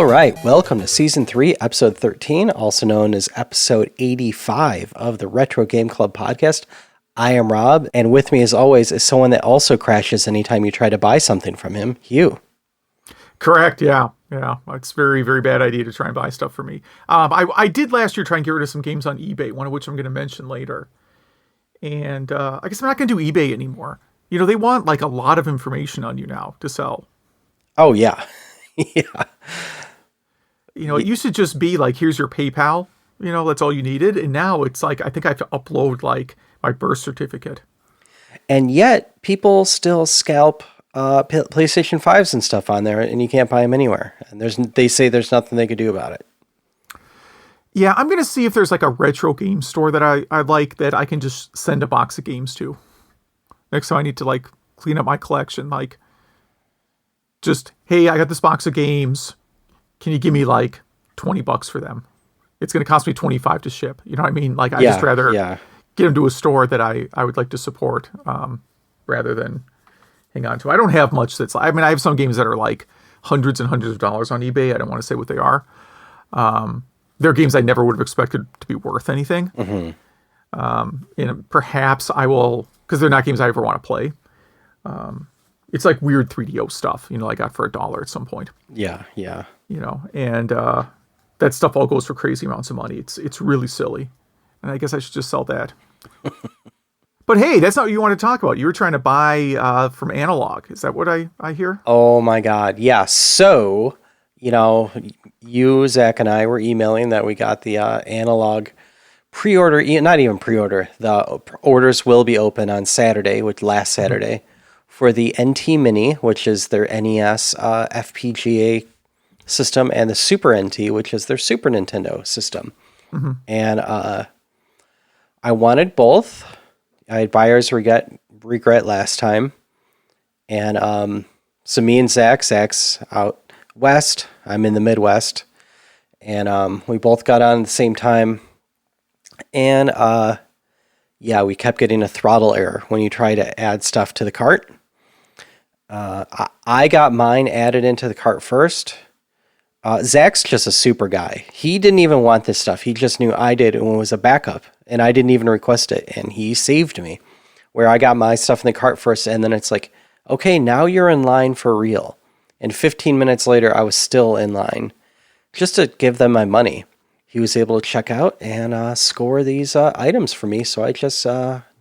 All right, welcome to Season 3, Episode 13, also known as Episode 85 of the Retro Game Club podcast. I am Rob, and with me as always is someone that also crashes anytime you try to buy something from him, Hugh. Correct, yeah. It's a very, very bad idea to try and buy stuff for me. I did last year try and get rid of some games on eBay, one of which I'm going to mention later. And I guess I'm not going to do eBay anymore. You know, they want like a lot of information on you now to sell. Oh, yeah. Yeah. You know, it used to just be like, here's your PayPal, you know, that's all you needed. And now it's like, I think I have to upload like my birth certificate. And yet, people still scalp PlayStation 5s and stuff on there, and you can't buy them anywhere. And they say there's nothing they could do about it. Yeah, I'm going to see if there's like a retro game store that I like that I can just send a box of games to. Next time I need to like clean up my collection, like just, hey, I got this box of games. Can you give me like $20 for them? It's going to cost me $25 to ship. You know what I mean? Like I just rather get them to a store that I would like to support rather than hang on to. I don't have much I have some games that are like hundreds and hundreds of dollars on eBay. I don't want to say what they are. They're games I never would have expected to be worth anything. Mm-hmm. And perhaps I will, because they're not games I ever want to play. It's like weird 3DO stuff, you know, I got for $1 at some point. Yeah. You know, and that stuff all goes for crazy amounts of money. It's really silly. And I guess I should just sell that. But hey, that's not what you want to talk about. You were trying to buy from Analog. Is that what I hear? Oh my God. Yeah. So, you know, you, Zach, and I were emailing that we got the Analog pre-order, not even pre-order. The orders will be open on Saturday, last Saturday, for the NT Mini, which is their NES FPGA system, and the Super NT, which is their Super Nintendo system. Mm-hmm. And I wanted both. I had buyer's regret last time. And so me and Zach's out west. I'm in the Midwest. And we both got on at the same time. And we kept getting a throttle error when you try to add stuff to the cart. I got mine added into the cart first. Zach's just a super guy. He didn't even want this stuff. He just knew I did and it was a backup. And I didn't even request it. And he saved me. Where I got my stuff in the cart first. And then it's like, okay, now you're in line for real. And 15 minutes later, I was still in line. Just to give them my money. He was able to check out and score these items for me. So I just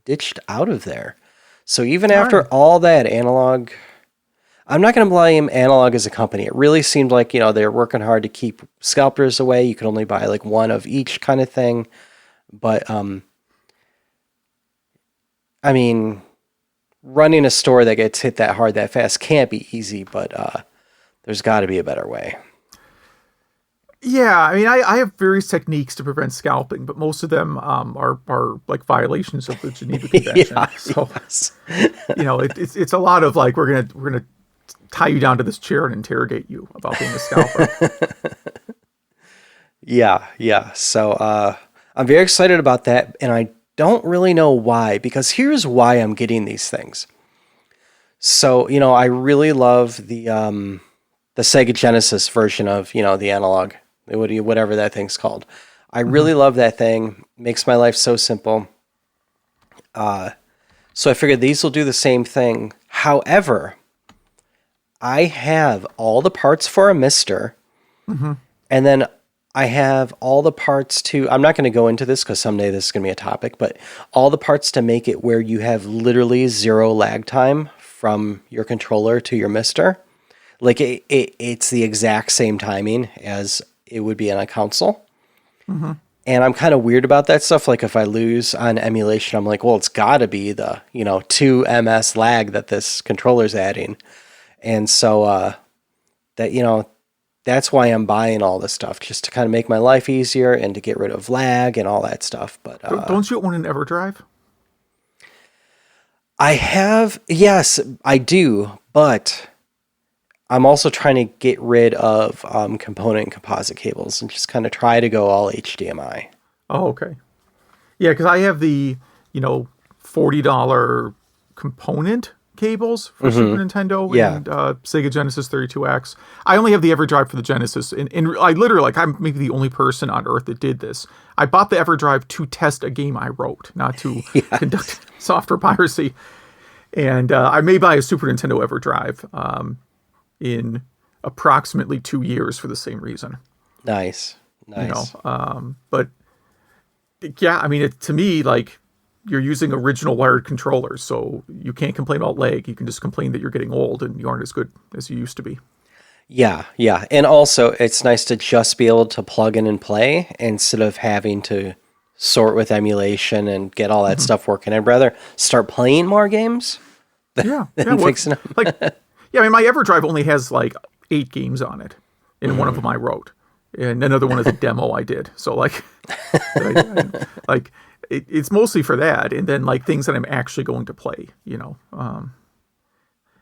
ditched out of there. So even after all that, Analog... I'm not going to blame Analog as a company. It really seemed like, you know, they're working hard to keep scalpers away. You could only buy like one of each kind of thing. But, I mean, running a store that gets hit that hard that fast can't be easy, but there's got to be a better way. Yeah, I mean, I have various techniques to prevent scalping, but most of them are like violations of the Geneva Convention. You know, it's a lot of like we're gonna tie you down to this chair and interrogate you about being a scalper. Yeah. So I'm very excited about that, and I don't really know why, because here's why I'm getting these things. So, you know, I really love the Sega Genesis version of, you know, the Analog, whatever that thing's called. I really love that thing. Makes my life so simple. So I figured these will do the same thing. However, I have all the parts for a Mister, and then I have all the parts to, I'm not going to go into this because someday this is going to be a topic, but all the parts to make it where you have literally 0 lag time from your controller to your Mister. Like it's the exact same timing as it would be on a console. Mm-hmm. And I'm kind of weird about that stuff. Like if I lose on emulation, I'm like, well, it's got to be the, 2 ms lag that this controller's adding. And so that's why I'm buying all this stuff, just to kind of make my life easier and to get rid of lag and all that stuff. But don't you own an EverDrive? Yes, I do, but I'm also trying to get rid of component and composite cables and just kind of try to go all HDMI. Oh, okay. Yeah, because I have the, $40 component cables for Super Nintendo and Sega Genesis 32X. I only have the EverDrive for the Genesis, and I literally, like, I'm maybe the only person on Earth that did this. I bought the EverDrive to test a game I wrote, not to conduct software piracy. And I may buy a Super Nintendo EverDrive in approximately 2 years for the same reason. Nice. But yeah, I mean, to me, like, you're using original wired controllers, so you can't complain about lag. You can just complain that you're getting old and you aren't as good as you used to be. Yeah. And also, it's nice to just be able to plug in and play instead of having to sort with emulation and get all that stuff working. I'd rather start playing more games than fixing them. I mean, my EverDrive only has like 8 games on it, and one of them I wrote, and another one is a demo I did. So like, it's mostly for that, and then like things that I'm actually going to play.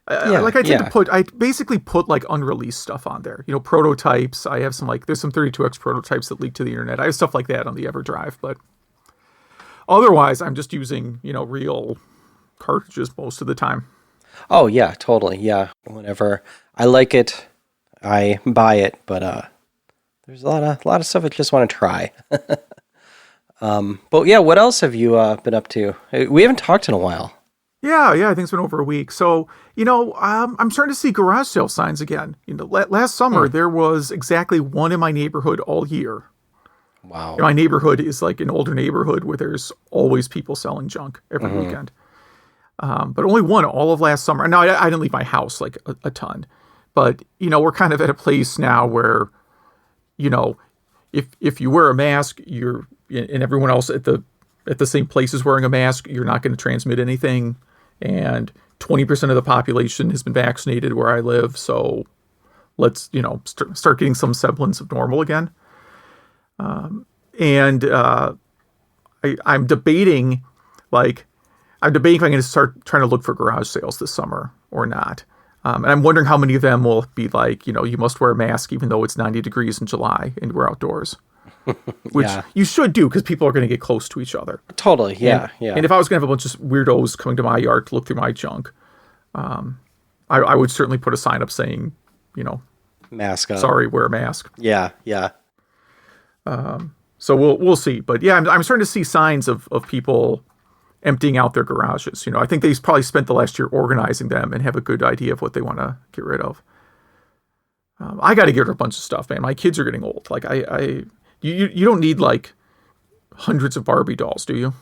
I basically put like unreleased stuff on there. Prototypes. I have some there's some 32X prototypes that leak to the internet. I have stuff like that on the EverDrive, but otherwise I'm just using real cartridges most of the time. Oh yeah, totally. Yeah, whenever I like it, I buy it. But there's a lot of stuff I just want to try. But yeah, what else have you been up to? We haven't talked in a while. Yeah, I think it's been over a week. So, I'm starting to see garage sale signs again. Last summer, there was exactly one in my neighborhood all year. Wow. My neighborhood is like an older neighborhood where there's always people selling junk every weekend. But only one all of last summer. Now, I didn't leave my house like a ton. But, we're kind of at a place now where, if you wear a mask, and everyone else at the same place is wearing a mask, you're not going to transmit anything. And 20% of the population has been vaccinated where I live. So let's, start getting some semblance of normal again. I'm debating if I'm going to start trying to look for garage sales this summer or not. And I'm wondering how many of them will be like, you must wear a mask even though it's 90 degrees in July and we're outdoors. Which you should do because people are going to get close to each other. Totally, yeah. And if I was going to have a bunch of weirdos coming to my yard to look through my junk, I would certainly put a sign up saying, mask up. Sorry, wear a mask. Yeah. So we'll see. But yeah, I'm starting to see signs of people emptying out their garages. I think they probably spent the last year organizing them and have a good idea of what they want to get rid of. I got to get rid of a bunch of stuff, man. My kids are getting old. Like you don't need like hundreds of Barbie dolls, do you?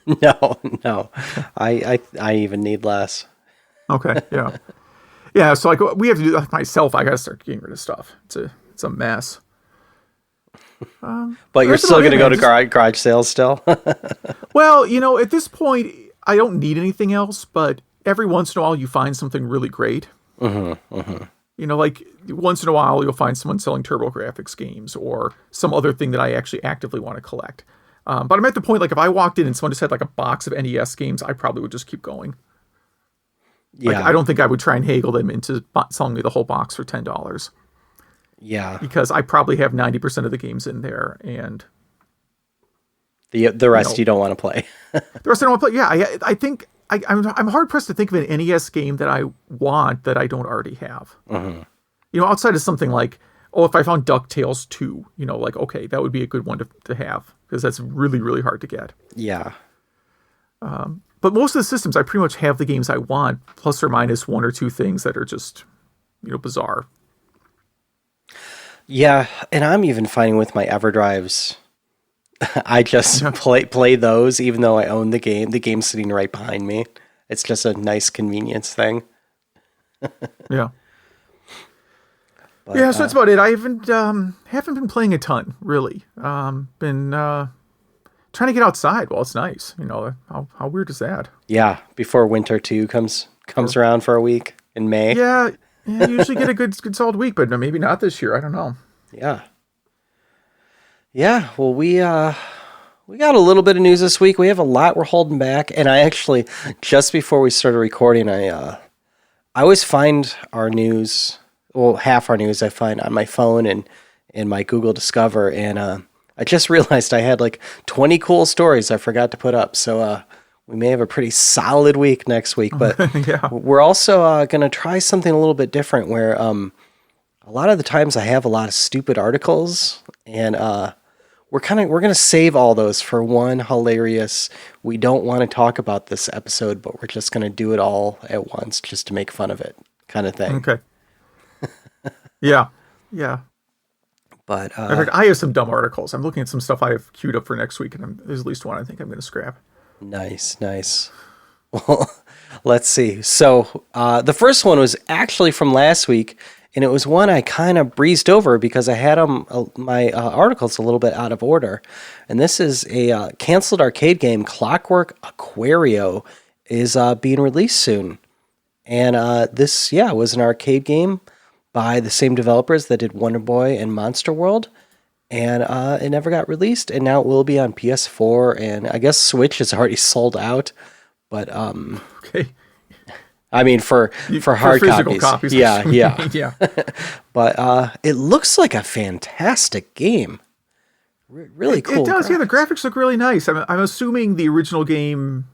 No. I even need less. Okay, yeah. Yeah, so like we have to do that myself. I got to start getting rid of stuff. It's a mess. But you're still going to go to garage sales still? Well, at this point, I don't need anything else, but every once in a while you find something really great. Like once in a while you'll find someone selling TurboGrafx games or some other thing that I actually actively want to collect. But I'm at the point, like if I walked in and someone just had like a box of NES games, I probably would just keep going. Yeah. I don't think I would try and haggle them into selling me the whole box for $10. Yeah. Because I probably have 90% of the games in there and the rest you don't want to play. The rest I don't want to play. Yeah, I think I'm hard pressed to think of an NES game that I want that I don't already have. Outside of something like, if I found DuckTales 2, okay, that would be a good one to have because that's really, really hard to get. Yeah. But most of the systems, I pretty much have the games I want, plus or minus one or two things that are just, bizarre. Yeah, and I'm even finding with my EverDrives, I just play those even though I own the game. The game's sitting right behind me. It's just a nice convenience thing. Yeah. But, so that's about it. I haven't been playing a ton, really. Been trying to get outside while it's nice. How weird is that? Yeah, before winter 2 comes around for a week in May. Yeah, you usually get a good solid week, but maybe not this year. I don't know. Yeah, well, we got a little bit of news this week. We have a lot we're holding back, and I actually, just before we started recording, I always find our news, half our news I find on my phone and in my Google Discover, and I just realized I had like 20 cool stories I forgot to put up, so we may have a pretty solid week next week, but Yeah. we're also going to try something a little bit different where a lot of the times I have a lot of stupid articles, and we're going to save all those for one hilarious, we don't want to talk about this episode, but we're just going to do it all at once just to make fun of it kind of thing. Okay. Yeah. Yeah. But In fact, I have some dumb articles. I'm looking at some stuff I have queued up for next week, and there's at least one I think I'm going to scrap. Nice. Well, let's see. So the first one was actually from last week, and it was one I kind of breezed over because I had my articles a little bit out of order. And this is a canceled arcade game, Clockwork Aquario, is being released soon. And this, was an arcade game by the same developers that did Wonder Boy and Monster World. And it never got released, and now it will be on PS4, and I guess Switch is already sold out. But Okay. I mean, for hard physical copies. copies. Yeah. Yeah. But it looks like a fantastic game. Really cool. It does. graphics. Yeah, the graphics look really nice. I'm assuming the original game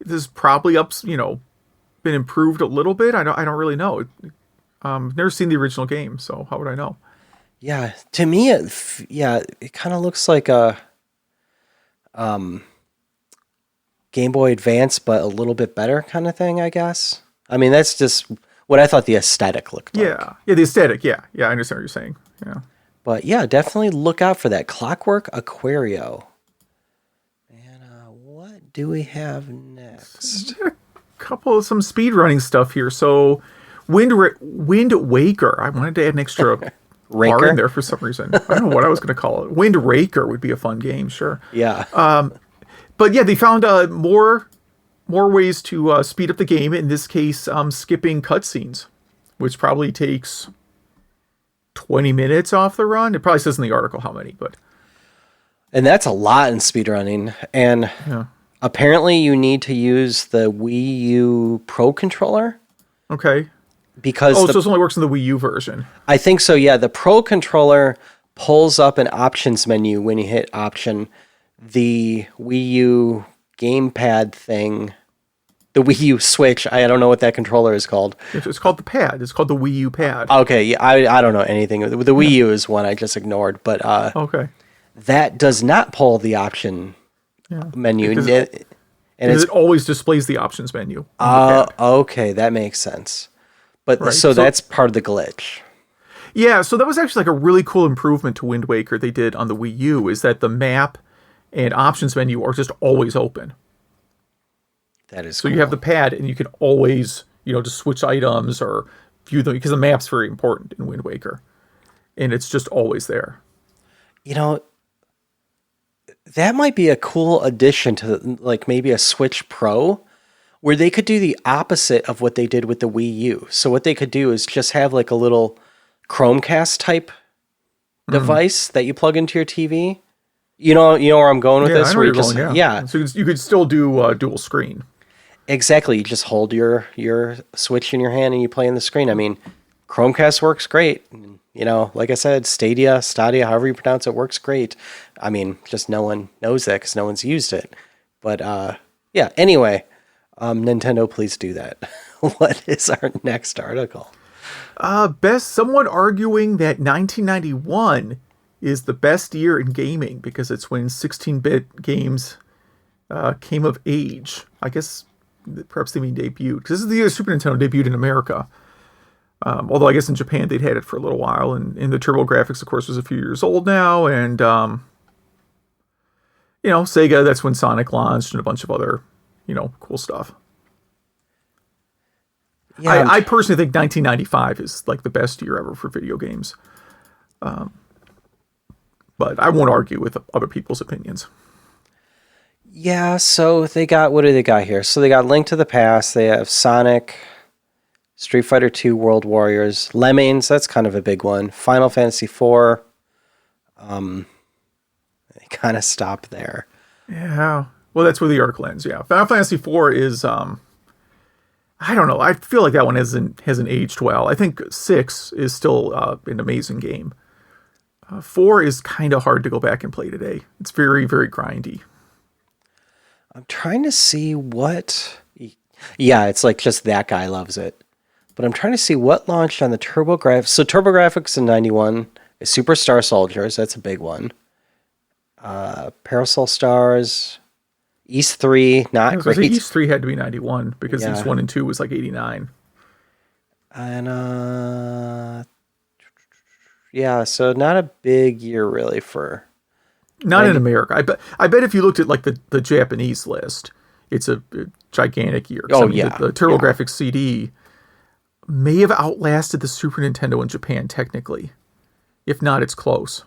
is probably been improved a little bit. I don't really know. Never seen the original game, so how would I know? Yeah, to me, it kind of looks like a Game Boy Advance, but a little bit better kind of thing, I guess. I mean, that's just what I thought the aesthetic looked like. Yeah, the aesthetic. Yeah, I understand what you're saying. Yeah. But yeah, definitely look out for that Clockwork Aquario. And what do we have next? Some speedrunning stuff here. So, Wind Waker. I wanted to add an extra R in there for some reason. I don't know what I was going to call it. Wind Raker would be a fun game, sure. Yeah. But yeah, they found more ways to speed up the game. In this case, skipping cutscenes, which probably takes 20 minutes off the run. It probably says in the article how many, but and that's a lot in speedrunning. And apparently you need to use the Wii U Pro controller. Okay. Because so this only works in the Wii U version. I think so, yeah. The Pro controller pulls up an options menu when you hit option. The Wii U gamepad thing, the Wii U Switch, I don't know what that controller is called. It's called the pad. It's called the Wii U pad. Okay, yeah, I don't know anything. The Wii U is one I just ignored, but okay. That does not pull the option menu. It always displays the options menu. Okay, that makes sense. But right. so that's part of the glitch. Yeah, so that was actually like a really cool improvement to Wind Waker they did on the Wii U, is that the map and options menu are just always open. That is so cool. You have the pad and you can always, just switch items or view them, because the map's very important in Wind Waker. And it's just always there. That might be a cool addition to like maybe a Switch Pro, where they could do the opposite of what they did with the Wii U. So what they could do is just have like a little Chromecast type device that you plug into your TV. You know where I'm going with this? I know where where you're going, yeah. So you could still do dual screen. Exactly. You just hold your Switch in your hand and you play on the screen. I mean, Chromecast works great. Like I said, Stadia, however you pronounce it, works great. I mean, just no one knows that because no one's used it. But anyway, Nintendo, please do that. What is our next article? Someone arguing that 1991 is the best year in gaming because it's when 16-bit games came of age. I guess perhaps they mean debuted, because this is the year Super Nintendo debuted in America. Although I guess in Japan they'd had it for a little while, and the TurboGrafx, of course, was a few years old now, and Sega, that's when Sonic launched, and a bunch of other, cool stuff. Yeah, I personally think 1995 is like the best year ever for video games. But I won't argue with other people's opinions. Yeah, so what do they got here? So they got Link to the Past, they have Sonic, Street Fighter II, World Warriors, Lemmings, that's kind of a big one, Final Fantasy IV. They kind of stop there. Yeah, well, that's where the article ends, yeah. Final Fantasy IV is, I don't know, I feel like that one hasn't aged well. I think 6 is still an amazing game. 4 is kind of hard to go back and play today. It's very, very grindy. I'm trying to see what. Yeah, it's like just that guy loves it. But I'm trying to see what launched on the TurboGrafx. So TurboGrafx in 91 is Superstar Soldiers. That's a big one. Parasol Stars. East 3, not great. East 3 had to be 91 because Yeah. East 1 and 2 was like 89. And yeah, so not a big year really for. Not in America. I bet if you looked at like the Japanese list, it's a gigantic year. Oh, yeah. The TurboGrafx CD may have outlasted the Super Nintendo in Japan technically. If not, it's close.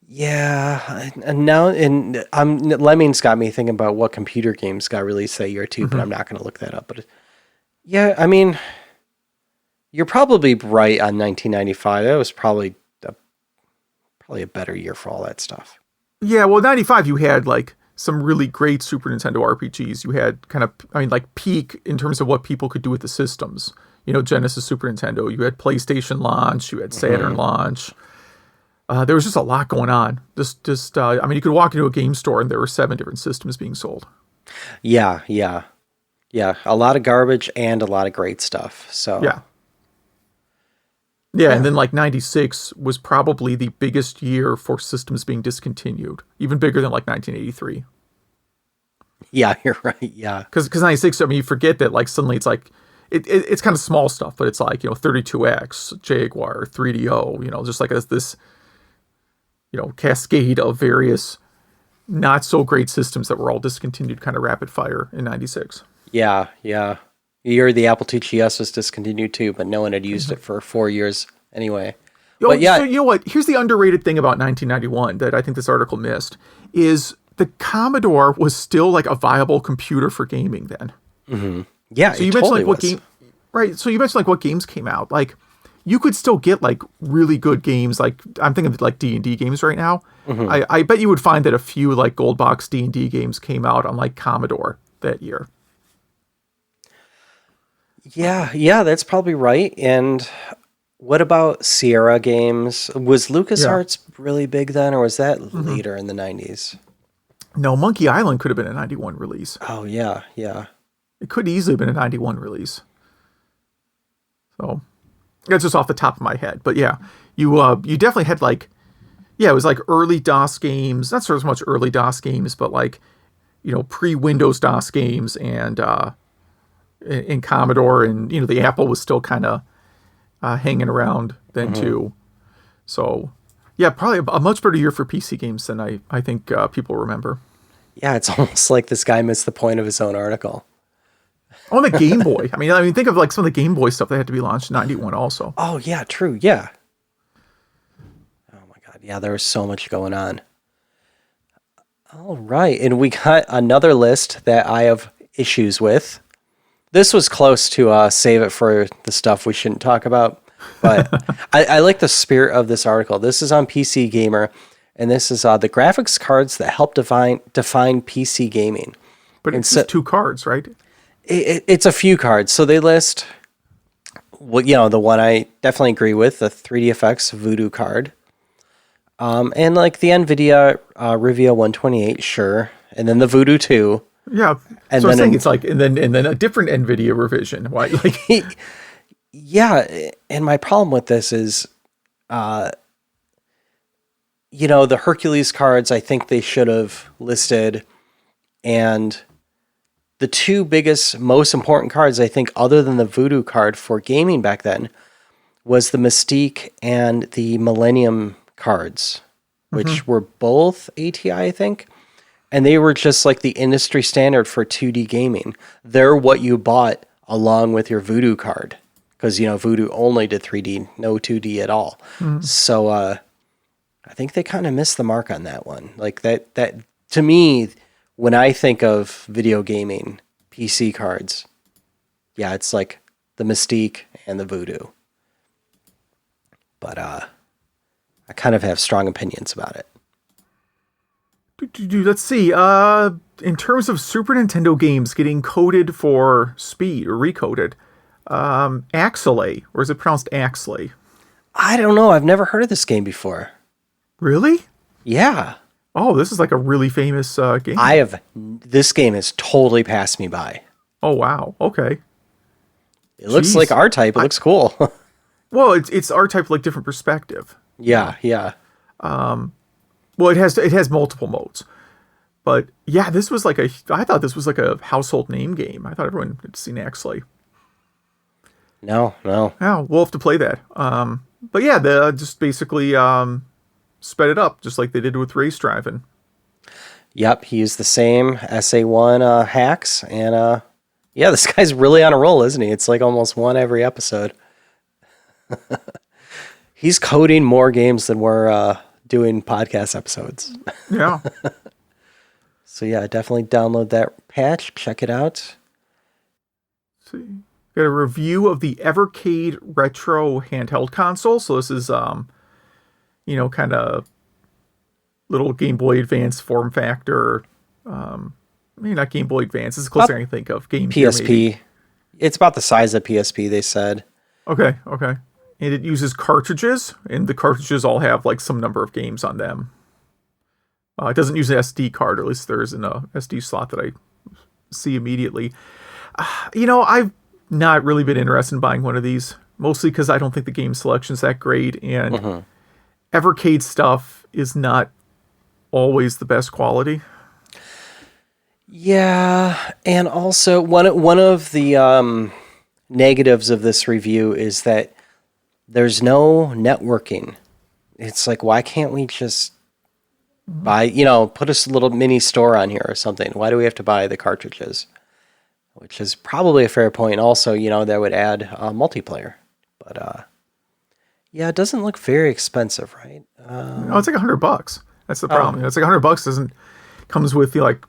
Yeah, and now Lemmings got me thinking about what computer games got released that year too, but I'm not going to look that up. But yeah, I mean, you're probably right on 1995. That was probably a better year for all that stuff. Yeah, well, 95 you had like some really great Super Nintendo RPGs. You had kind of, I mean, like peak in terms of what people could do with the systems. You know, Genesis, Super Nintendo. You had PlayStation launch. You had Saturn launch. There was just a lot going on. I mean, you could walk into a game store and there were 7 different systems being sold. Yeah. A lot of garbage and a lot of great stuff. So yeah, and then like 96 was probably the biggest year for systems being discontinued, even bigger than like 1983. Yeah, you're right. Yeah, because 96. I mean, you forget that like suddenly it's like it's kind of small stuff, but it's like 32X, Jaguar, 3DO. Just like this. Cascade of various not so great systems that were all discontinued kind of rapid fire in 96. Yeah. The Apple II GS was discontinued too, but no one had used it for 4 years anyway. But yeah. So you know what? Here's the underrated thing about 1991 that I think this article missed is the Commodore was still like a viable computer for gaming then. Mm-hmm. Yeah, so you mentioned like right? So you mentioned like what games came out. Like you could still get like really good games. Like I'm thinking of like D&D games right now. Mm-hmm. I bet you would find that a few like gold box D&D games came out on like Commodore that year. Yeah, that's probably right. And what about Sierra games? Was LucasArts really big then, or was that later in the 90s? No, Monkey Island could have been a 91 release. Oh, yeah. It could easily have been a 91 release. So that's just off the top of my head. But yeah, you definitely had like, it was like early DOS games, not so much early DOS games, but like, pre-Windows DOS games and in Commodore, and the Apple was still kind of hanging around then too. So yeah, probably a much better year for PC games than I think people remember. Yeah, it's almost like this guy missed the point of his own article. On the Game Boy. I mean, think of like some of the Game Boy stuff that had to be launched in 91 also. Oh yeah, true. Yeah. Oh my God. Yeah, there was so much going on. All right, and we got another list that I have issues with. This was close to save it for the stuff we shouldn't talk about, but I like the spirit of this article. This is on PC Gamer, and this is the graphics cards that help define PC gaming. But it's just 2 cards, right? It's a few cards. So they list, the one I definitely agree with, the 3DFX Voodoo card. And like the NVIDIA Rivia 128, sure. And then the Voodoo 2. Yeah. And so then I think it's like, and then a different NVIDIA revision. Why? Like, yeah. And my problem with this is, the Hercules cards, I think they should have listed, and the 2 biggest, most important cards, I think, other than the Voodoo card for gaming back then, was the Mystique and the Millennium cards, which were both ATI, I think. And they were just like the industry standard for 2D gaming. They're what you bought along with your Voodoo card. Because, Voodoo only did 3D, no 2D at all. So I think they kind of missed the mark on that one. Like that to me, when I think of video gaming, PC cards, yeah, it's like the Mystique and the Voodoo. But I kind of have strong opinions about it. Let's see. In terms of Super Nintendo games getting coded for speed or recoded, Axelay, or is it pronounced Axlay? I don't know. I've never heard of this game before. Really? Yeah. Oh, this is like a really famous game. This game has totally passed me by. Oh, wow. Okay. It looks like R-Type. It looks cool. Well, it's R-Type, like different perspective. Yeah. Well, it has multiple modes. But yeah, I thought this was like a household name game. I thought everyone had seen Axley. No. Yeah, we'll have to play that. But yeah, they just basically sped it up, just like they did with Race Driving. Yep, he used the same SA1 hacks, and yeah, this guy's really on a roll, isn't he? It's like almost one every episode. He's coding more games than we're doing podcast episodes. Yeah. So yeah, definitely download that patch, check it out. Let's see. Got a review of the Evercade Retro handheld console. So this is, kind of little Game Boy Advance form factor. Maybe not Game Boy Advance. This is closer I can think of. GameCube, PSP. Maybe. It's about the size of PSP, they said. Okay. And it uses cartridges, and the cartridges all have like some number of games on them. It doesn't use an SD card, or at least there isn't a SD slot that I see immediately. I've not really been interested in buying one of these, mostly because I don't think the game selection's that great, and Evercade stuff is not always the best quality. Yeah, and also one of the negatives of this review is that there's no networking. It's like, why can't we just buy, put a little mini store on here or something? Why do we have to buy the cartridges? Which is probably a fair point. Also, that would add multiplayer. But yeah, it doesn't look very expensive, right? No, it's like $100. That's the problem. It's like $100 comes with like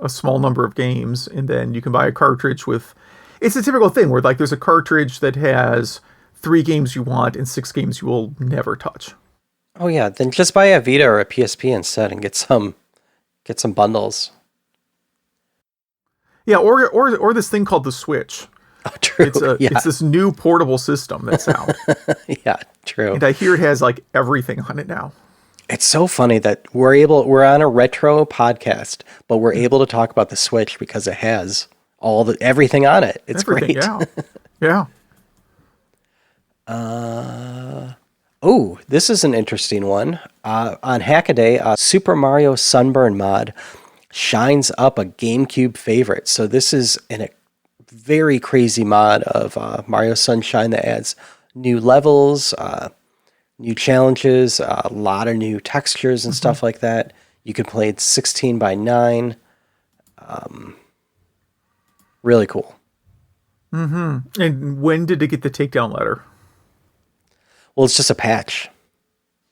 a small number of games, and then you can buy a cartridge with. It's a typical thing where like there's a cartridge that has 3 games you want and 6 games you will never touch. Oh yeah, then just buy a Vita or a PSP instead and get some bundles. Yeah, or this thing called the Switch. Oh, true. It's this new portable system that's out. Yeah, true. And I hear it has like everything on it now. It's so funny that we're on a retro podcast, but we're able to talk about the Switch because it has everything on it. It's great. Yeah. Oh, this is an interesting one. On Hackaday, Super Mario Sunburn mod shines up a GameCube favorite. So this is a very crazy mod of Mario Sunshine that adds new levels, new challenges, a lot of new textures and stuff like that. You can play it 16:9. Really cool. And when did it get the takedown letter? Well, it's just a patch.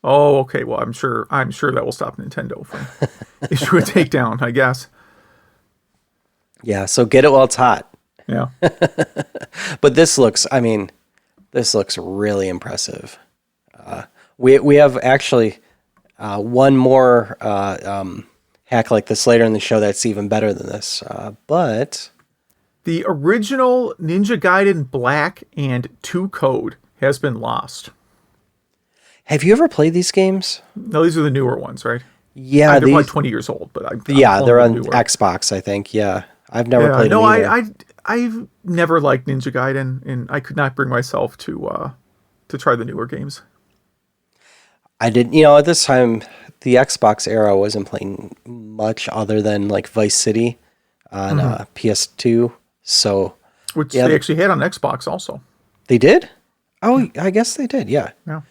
Oh, okay. Well, I'm sure that will stop Nintendo from issuing a takedown, I guess. Yeah, so get it while it's hot. Yeah. But this looks really impressive. We have actually one more hack like this later in the show that's even better than this. But the original Ninja Gaiden Black and 2 code has been lost. Have you ever played these games? No, these are the newer ones, right? Yeah, they're like 20 years old, but they're on Xbox, I think. Yeah, I've never played them either. I've never liked Ninja Gaiden, and I could not bring myself to try the newer games. I did, at this time, the Xbox era wasn't playing much other than like Vice City on PS2. So, which they actually had on Xbox also. They did? Oh, I guess they did. Yeah. Yeah.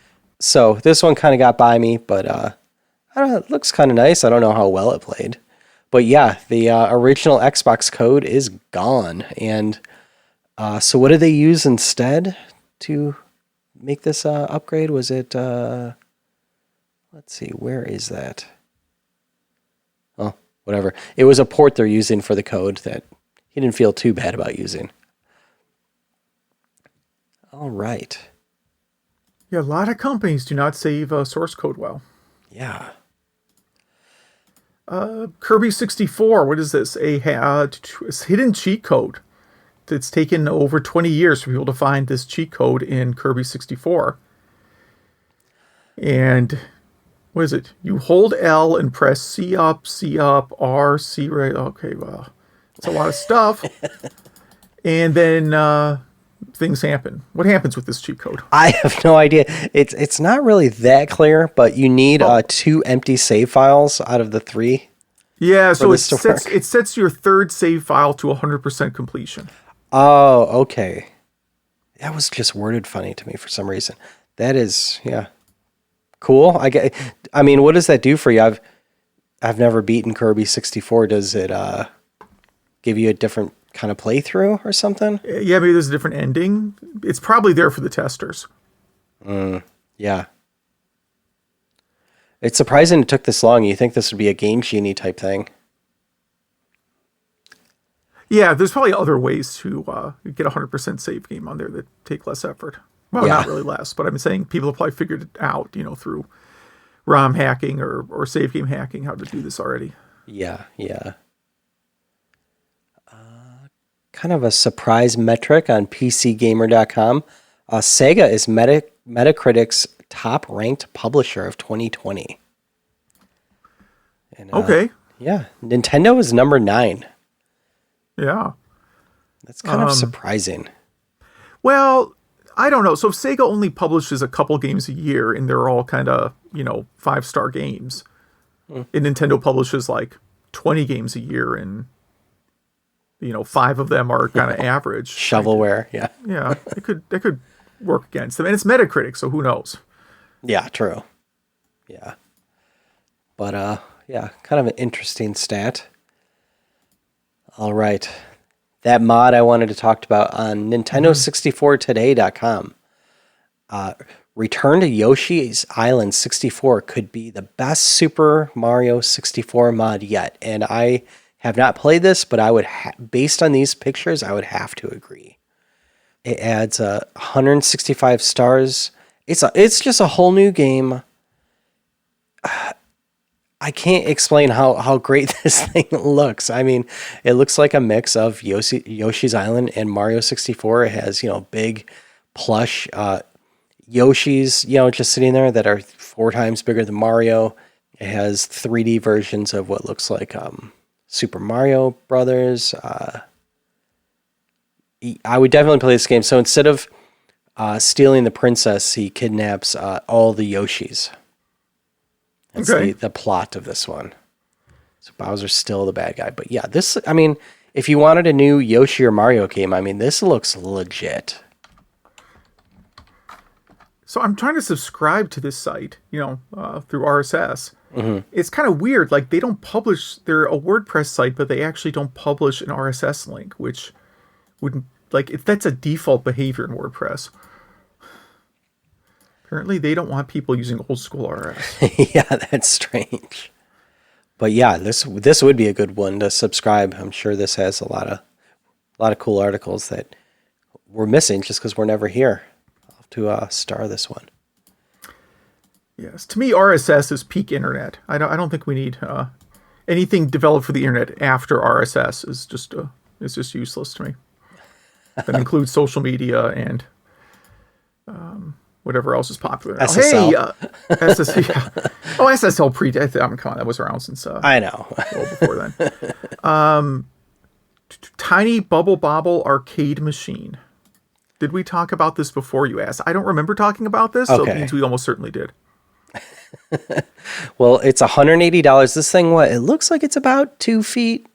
So this one kind of got by me, but I don't know, it looks kind of nice. I don't know how well it played. But yeah, the original Xbox code is gone. And so what did they use instead to make this upgrade? Was it, let's see, where is that? Oh, whatever. It was a port they're using for the code that he didn't feel too bad about using. All right. Yeah, a lot of companies do not save source code well. Yeah. Kirby 64, what is this? A hidden cheat code. It's taken over 20 years for people to find this cheat code in Kirby 64. And what is it? You hold L and press C up, R, C right. Okay, well, it's a lot of stuff. And then things happen. What happens with this cheat code? I have no idea. It's not really that clear, but you need 2 empty save files out of the 3. Yeah, so it it sets your third save file to 100% completion. Oh, okay. That was just worded funny to me for some reason. That is, yeah, cool. I mean, what does that do for you? I've never beaten Kirby 64. Does it give you a different kind of playthrough or something? Yeah, maybe there's a different ending. It's probably there for the testers. Yeah. It's surprising it took this long. You think this would be a Game Genie type thing. Yeah, there's probably other ways to get a 100% save game on there that take less effort. Well, Yeah. not really less, but I'm saying people have probably figured it out, through ROM hacking or save game hacking, how to do this already. Yeah. Kind of a surprise metric on PCGamer.com. Sega is Metacritic's top-ranked publisher of 2020. And, Okay. Yeah, Nintendo is number 9. Yeah. That's kind of surprising. Well, I don't know. So if Sega only publishes a couple games a year and they're all kind of, 5-star games, and Nintendo publishes like 20 games a year and 5 of them are kind of average. Shovelware, yeah. Yeah, it could work against them. And it's Metacritic, so who knows? Yeah, true. Yeah. But, yeah, kind of an interesting stat. All right. That mod I wanted to talk about on Nintendo64Today.com. Return to Yoshi's Island 64 could be the best Super Mario 64 mod yet. And I have not played this, but I would, based on these pictures, I would have to agree. It adds 165 stars. It's just a whole new game. I can't explain how great this thing looks. I mean, it looks like a mix of Yoshi's Island and Mario 64. It has, big plush Yoshis, just sitting there that are 4 times bigger than Mario. It has 3D versions of what looks like Super Mario Brothers. I would definitely play this game. So instead of stealing the princess, he kidnaps all the Yoshis. That's the plot of this one. So Bowser's still the bad guy. But yeah, if you wanted a new Yoshi or Mario game, this looks legit. So I'm trying to subscribe to this site, through RSS. Mm-hmm. It's kind of weird. Like, they don't publish, they're a WordPress site, but they actually don't publish an RSS link, which wouldn't, that's a default behavior in WordPress. Apparently, they don't want people using old school RS. Yeah, that's strange. But yeah, this would be a good one to subscribe. I'm sure this has a lot of cool articles that we're missing just because we're never here. I'll have to star this one. Yes, to me, RSS is peak internet. I don't think we need anything developed for the internet after RSS is just useless to me. That includes social media and whatever else is popular. SSL. Oh, hey, SSL. Yeah. Oh, SSL come on, that was around since I know. well before then. Tiny Bobble arcade machine. Did we talk about this before, you asked? I don't remember talking about this, so it means we almost certainly did. Well, it's $180. This thing, it looks like it's about 2 feet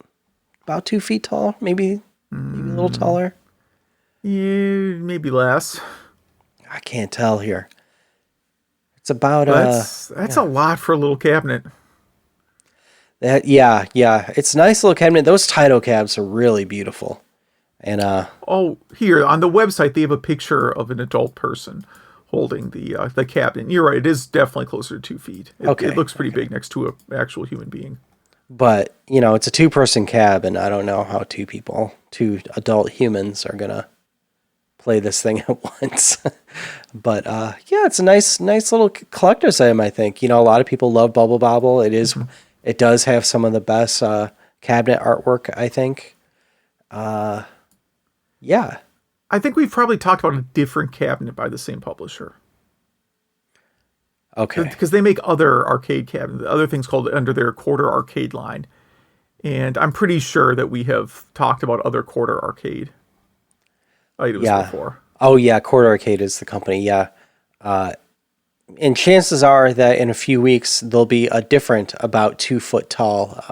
tall, maybe a little taller. Yeah, maybe less. I can't tell here. It's about that's a lot for a little cabinet. Yeah. It's a nice little cabinet. Those Taito cabs are really beautiful. And here on the website they have a picture of an adult person holding the cabinet. You're right, it is definitely closer to 2 feet. It looks pretty big next to an actual human being. But, it's a 2-person cab, and I don't know how 2 adult humans are gonna play this thing at once. But yeah, it's a nice little collector's item, I think. A lot of people love Bobble. It does have some of the best cabinet artwork, I think. Yeah. I think we've probably talked about a different cabinet by the same publisher. Okay. Because they make other arcade cabinets, other things called under their quarter arcade line. And I'm pretty sure that we have talked about other quarter arcade items before. Oh, yeah. Quarter Arcade is the company. Yeah. And chances are that in a few weeks, there'll be a different, about 2 foot tall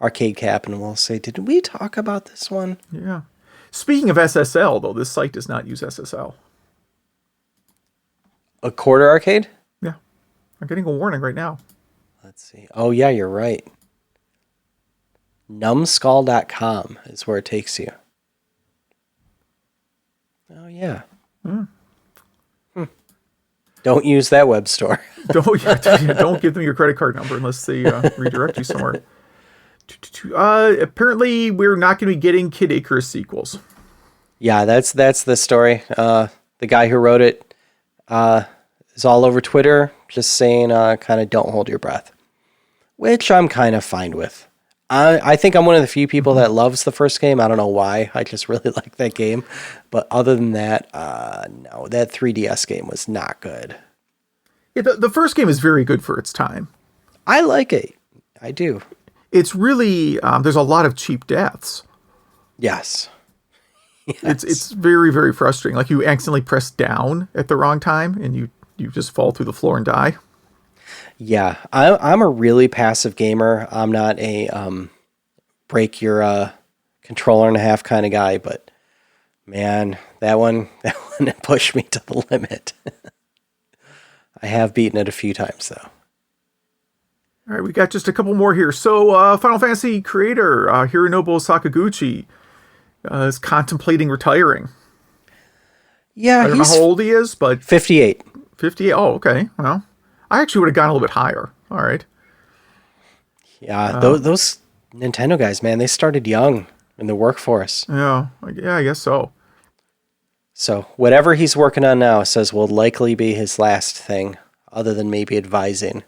arcade cabinet. And we'll say, did we talk about this one? Yeah. Speaking of SSL, though, this site does not use SSL. A quarter arcade? Yeah. I'm getting a warning right now. Let's see. Oh, yeah, you're right. Numbskull.com is where it takes you. Oh, yeah. Don't use that web store. Don't give them your credit card number unless they redirect you somewhere. Apparently, we're not going to be getting Kid Icarus sequels. Yeah, that's the story. The guy who wrote it is all over Twitter, just saying kind of don't hold your breath, which I'm kind of fine with. I think I'm one of the few people that loves the first game. I don't know why. I just really like that game. But other than that, no, that 3DS game was not good. Yeah, the first game is very good for its time. I like it. I do. It's really, there's a lot of cheap deaths. Yes. It's very, very frustrating. Like you accidentally press down at the wrong time and you just fall through the floor and die. Yeah, I'm a really passive gamer. I'm not a break your controller in half kind of guy, but man, that one pushed me to the limit. I have beaten it a few times though. All right, we got just a couple more here. So, Final Fantasy creator Hironobu Sakaguchi is contemplating retiring. Yeah, I don't know how old he is, but 58. 58. Oh, okay. Well, I actually would have gone a little bit higher. All right. Yeah, those Nintendo guys, man, they started young in the workforce. Yeah, I guess so. So whatever he's working on now says will likely be his last thing, other than maybe advising.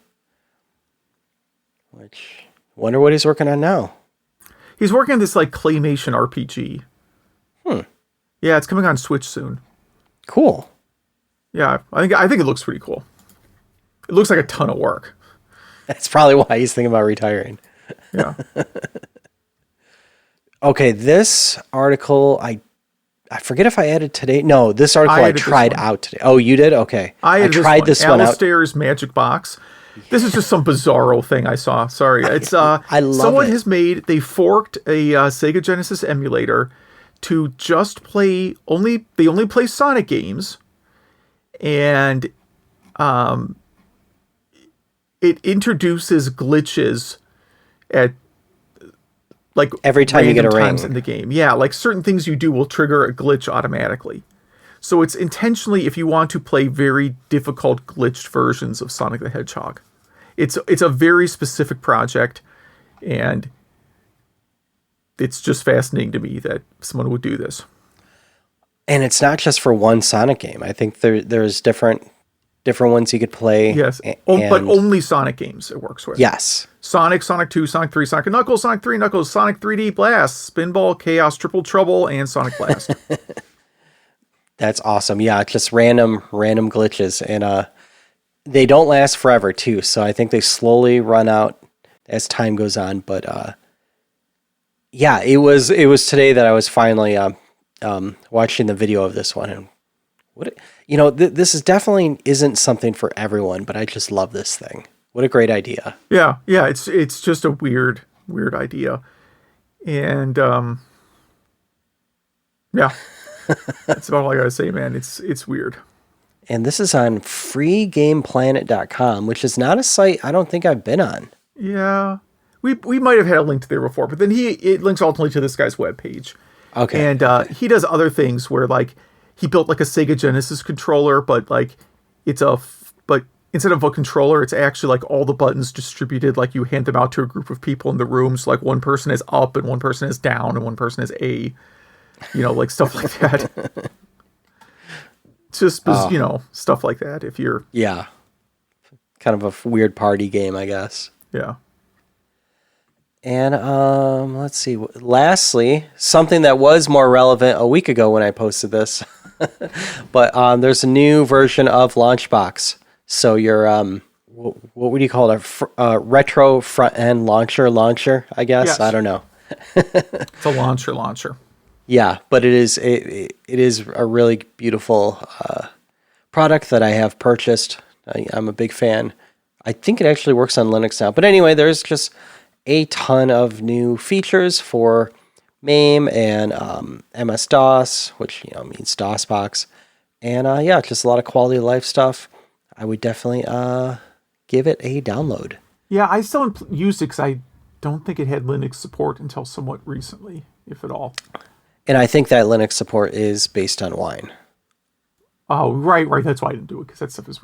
Which, wonder what he's working on now. He's working on this like claymation RPG. Yeah, it's coming on Switch soon. Cool. Yeah, I think it looks pretty cool. It looks like a ton of work. That's probably why he's thinking about retiring. Yeah. Okay, this article, I forget if I added today. No, this article I tried out today. Oh, you did? Okay. I tried this one out. Alistair's Magic Box. This is just some bizarro thing I saw. Sorry. It's I love someone it. has made, they forked a Sega Genesis emulator to just play they only play Sonic games. And it introduces glitches at like every time you get a times ring in the game. Yeah, like certain things you do will trigger a glitch automatically. So it's intentionally if you want to play very difficult glitched versions of Sonic the Hedgehog. It's a very specific project, and it's just fascinating to me that someone would do this. And it's not just for one Sonic game. I think there's different ones you could play. Yes, but only Sonic games it works with. Yes. Sonic, Sonic 2, Sonic 3, Sonic Knuckles, Sonic 3 Knuckles, Sonic 3D Blast, Spinball, Chaos, Triple Trouble, and Sonic Blast. That's awesome. Yeah, just random glitches, and they don't last forever too. So I think they slowly run out as time goes on. But yeah, it was today that I was finally watching the video of this one, and this is definitely isn't something for everyone, but I just love this thing. What a great idea. Yeah, it's just a weird idea. And yeah. That's about all I gotta say, man. It's weird. And this is on freegameplanet.com, which is not a site I don't think I've been on. Yeah. We might have had a link to there before, but then it links ultimately to this guy's webpage. Okay. And he does other things where like he built like a Sega Genesis controller, but like but instead of a controller, it's actually like all the buttons distributed, like you hand them out to a group of people in the room. So like one person is up and one person is down and one person is A, like stuff like that. Just, stuff like that. If you're, yeah, kind of a weird party game, I guess. Yeah. And let's see. Lastly, something that was more relevant a week ago when I posted this, but there's a new version of Launchbox. So your what would you call it? Retro front end launcher, I guess. Yes. I don't know. It's a launcher. Yeah, but it is a really beautiful product that I have purchased. I'm a big fan. I think it actually works on Linux now. But anyway, there's just a ton of new features for MAME and MS-DOS, which means DOSBox. And just a lot of quality of life stuff. I would definitely give it a download. Yeah, I still haven't used it because I don't think it had Linux support until somewhat recently, if at all. And I think that Linux support is based on Wine. Oh, right. That's why I didn't do it, because that stuff is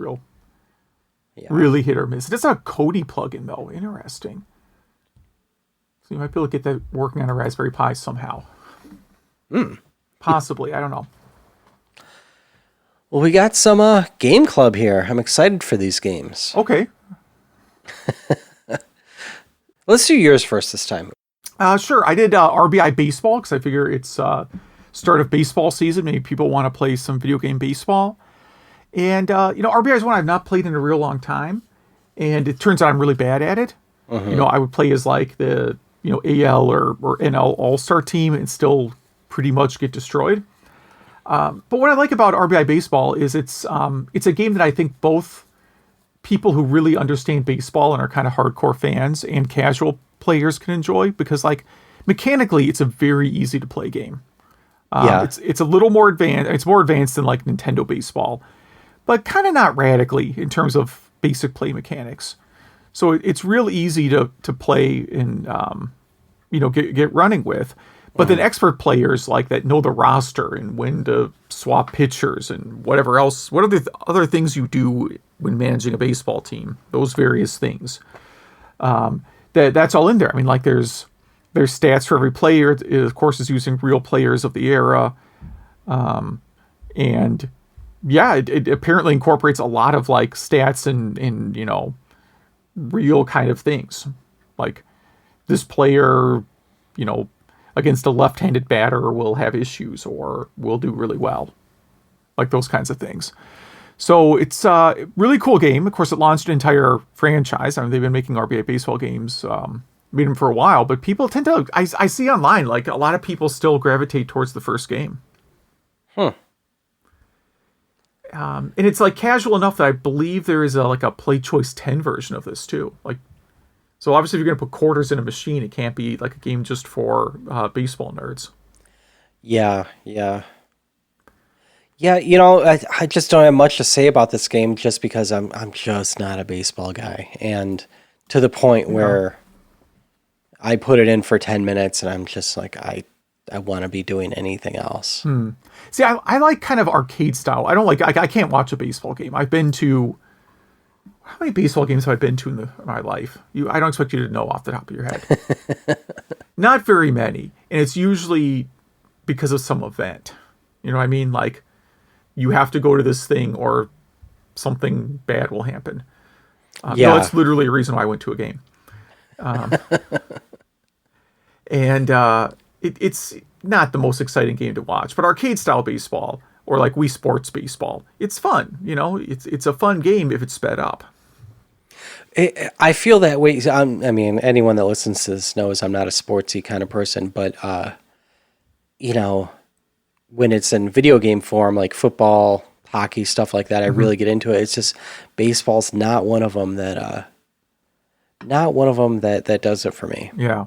really hit or miss. It's a Kodi plugin, though. Interesting. So you might be able to get that working on a Raspberry Pi somehow. Possibly. I don't know. Well, we got some Game Club here. I'm excited for these games. Okay. Let's do yours first this time. Sure. I did RBI Baseball because I figure it's start of baseball season. Maybe people want to play some video game baseball. And, RBI is one I've not played in a real long time. And it turns out I'm really bad at it. Mm-hmm. I would play as like the, AL or NL All-Star team and still pretty much get destroyed. But what I like about RBI Baseball is it's a game that I think both people who really understand baseball and are kind of hardcore fans and casual players can enjoy, because like mechanically it's a very easy to play game. It's a little more advanced. It's more advanced than like Nintendo Baseball, but kind of not radically in terms of basic play mechanics. So it's real easy to play and get running with. But then expert players like that know the roster and when to swap pitchers and whatever else. What are the other things you do when managing a baseball team? Those various things. That's all in there. I mean, like there's stats for every player. It, of course, is using real players of the era. It apparently incorporates a lot of like stats and real kind of things. Like this player, against a left-handed batter will have issues or will do really well. Like those kinds of things. So it's a really cool game. Of course, it launched an entire franchise. I mean, they've been making RBI baseball games, made them for a while, but people tend to, I see online, like a lot of people still gravitate towards the first game. And it's like casual enough that I believe there is a Play Choice 10 version of this too. Like, so obviously, if you're going to put quarters in a machine, it can't be like a game just for baseball nerds. Yeah. I just don't have much to say about this game just because I'm just not a baseball guy. And to the point where I put it in for 10 minutes and I'm just like, I want to be doing anything else. See, I like kind of arcade style. I don't like, I can't watch a baseball game. I've been to... How many baseball games have I been to in my life? I don't expect you to know off the top of your head. Not very many. And it's usually because of some event. You know what I mean? Like, you have to go to this thing or something bad will happen. No, it's literally a reason why I went to a game. It's not the most exciting game to watch. But arcade-style baseball, or like Wii Sports baseball, it's fun. It's a fun game if it's sped up. I feel that way. I mean, anyone that listens to this knows I'm not a sportsy kind of person, but when it's in video game form, like football, hockey, stuff like that, I really get into it. It's just baseball's not one of them that does it for me. Yeah.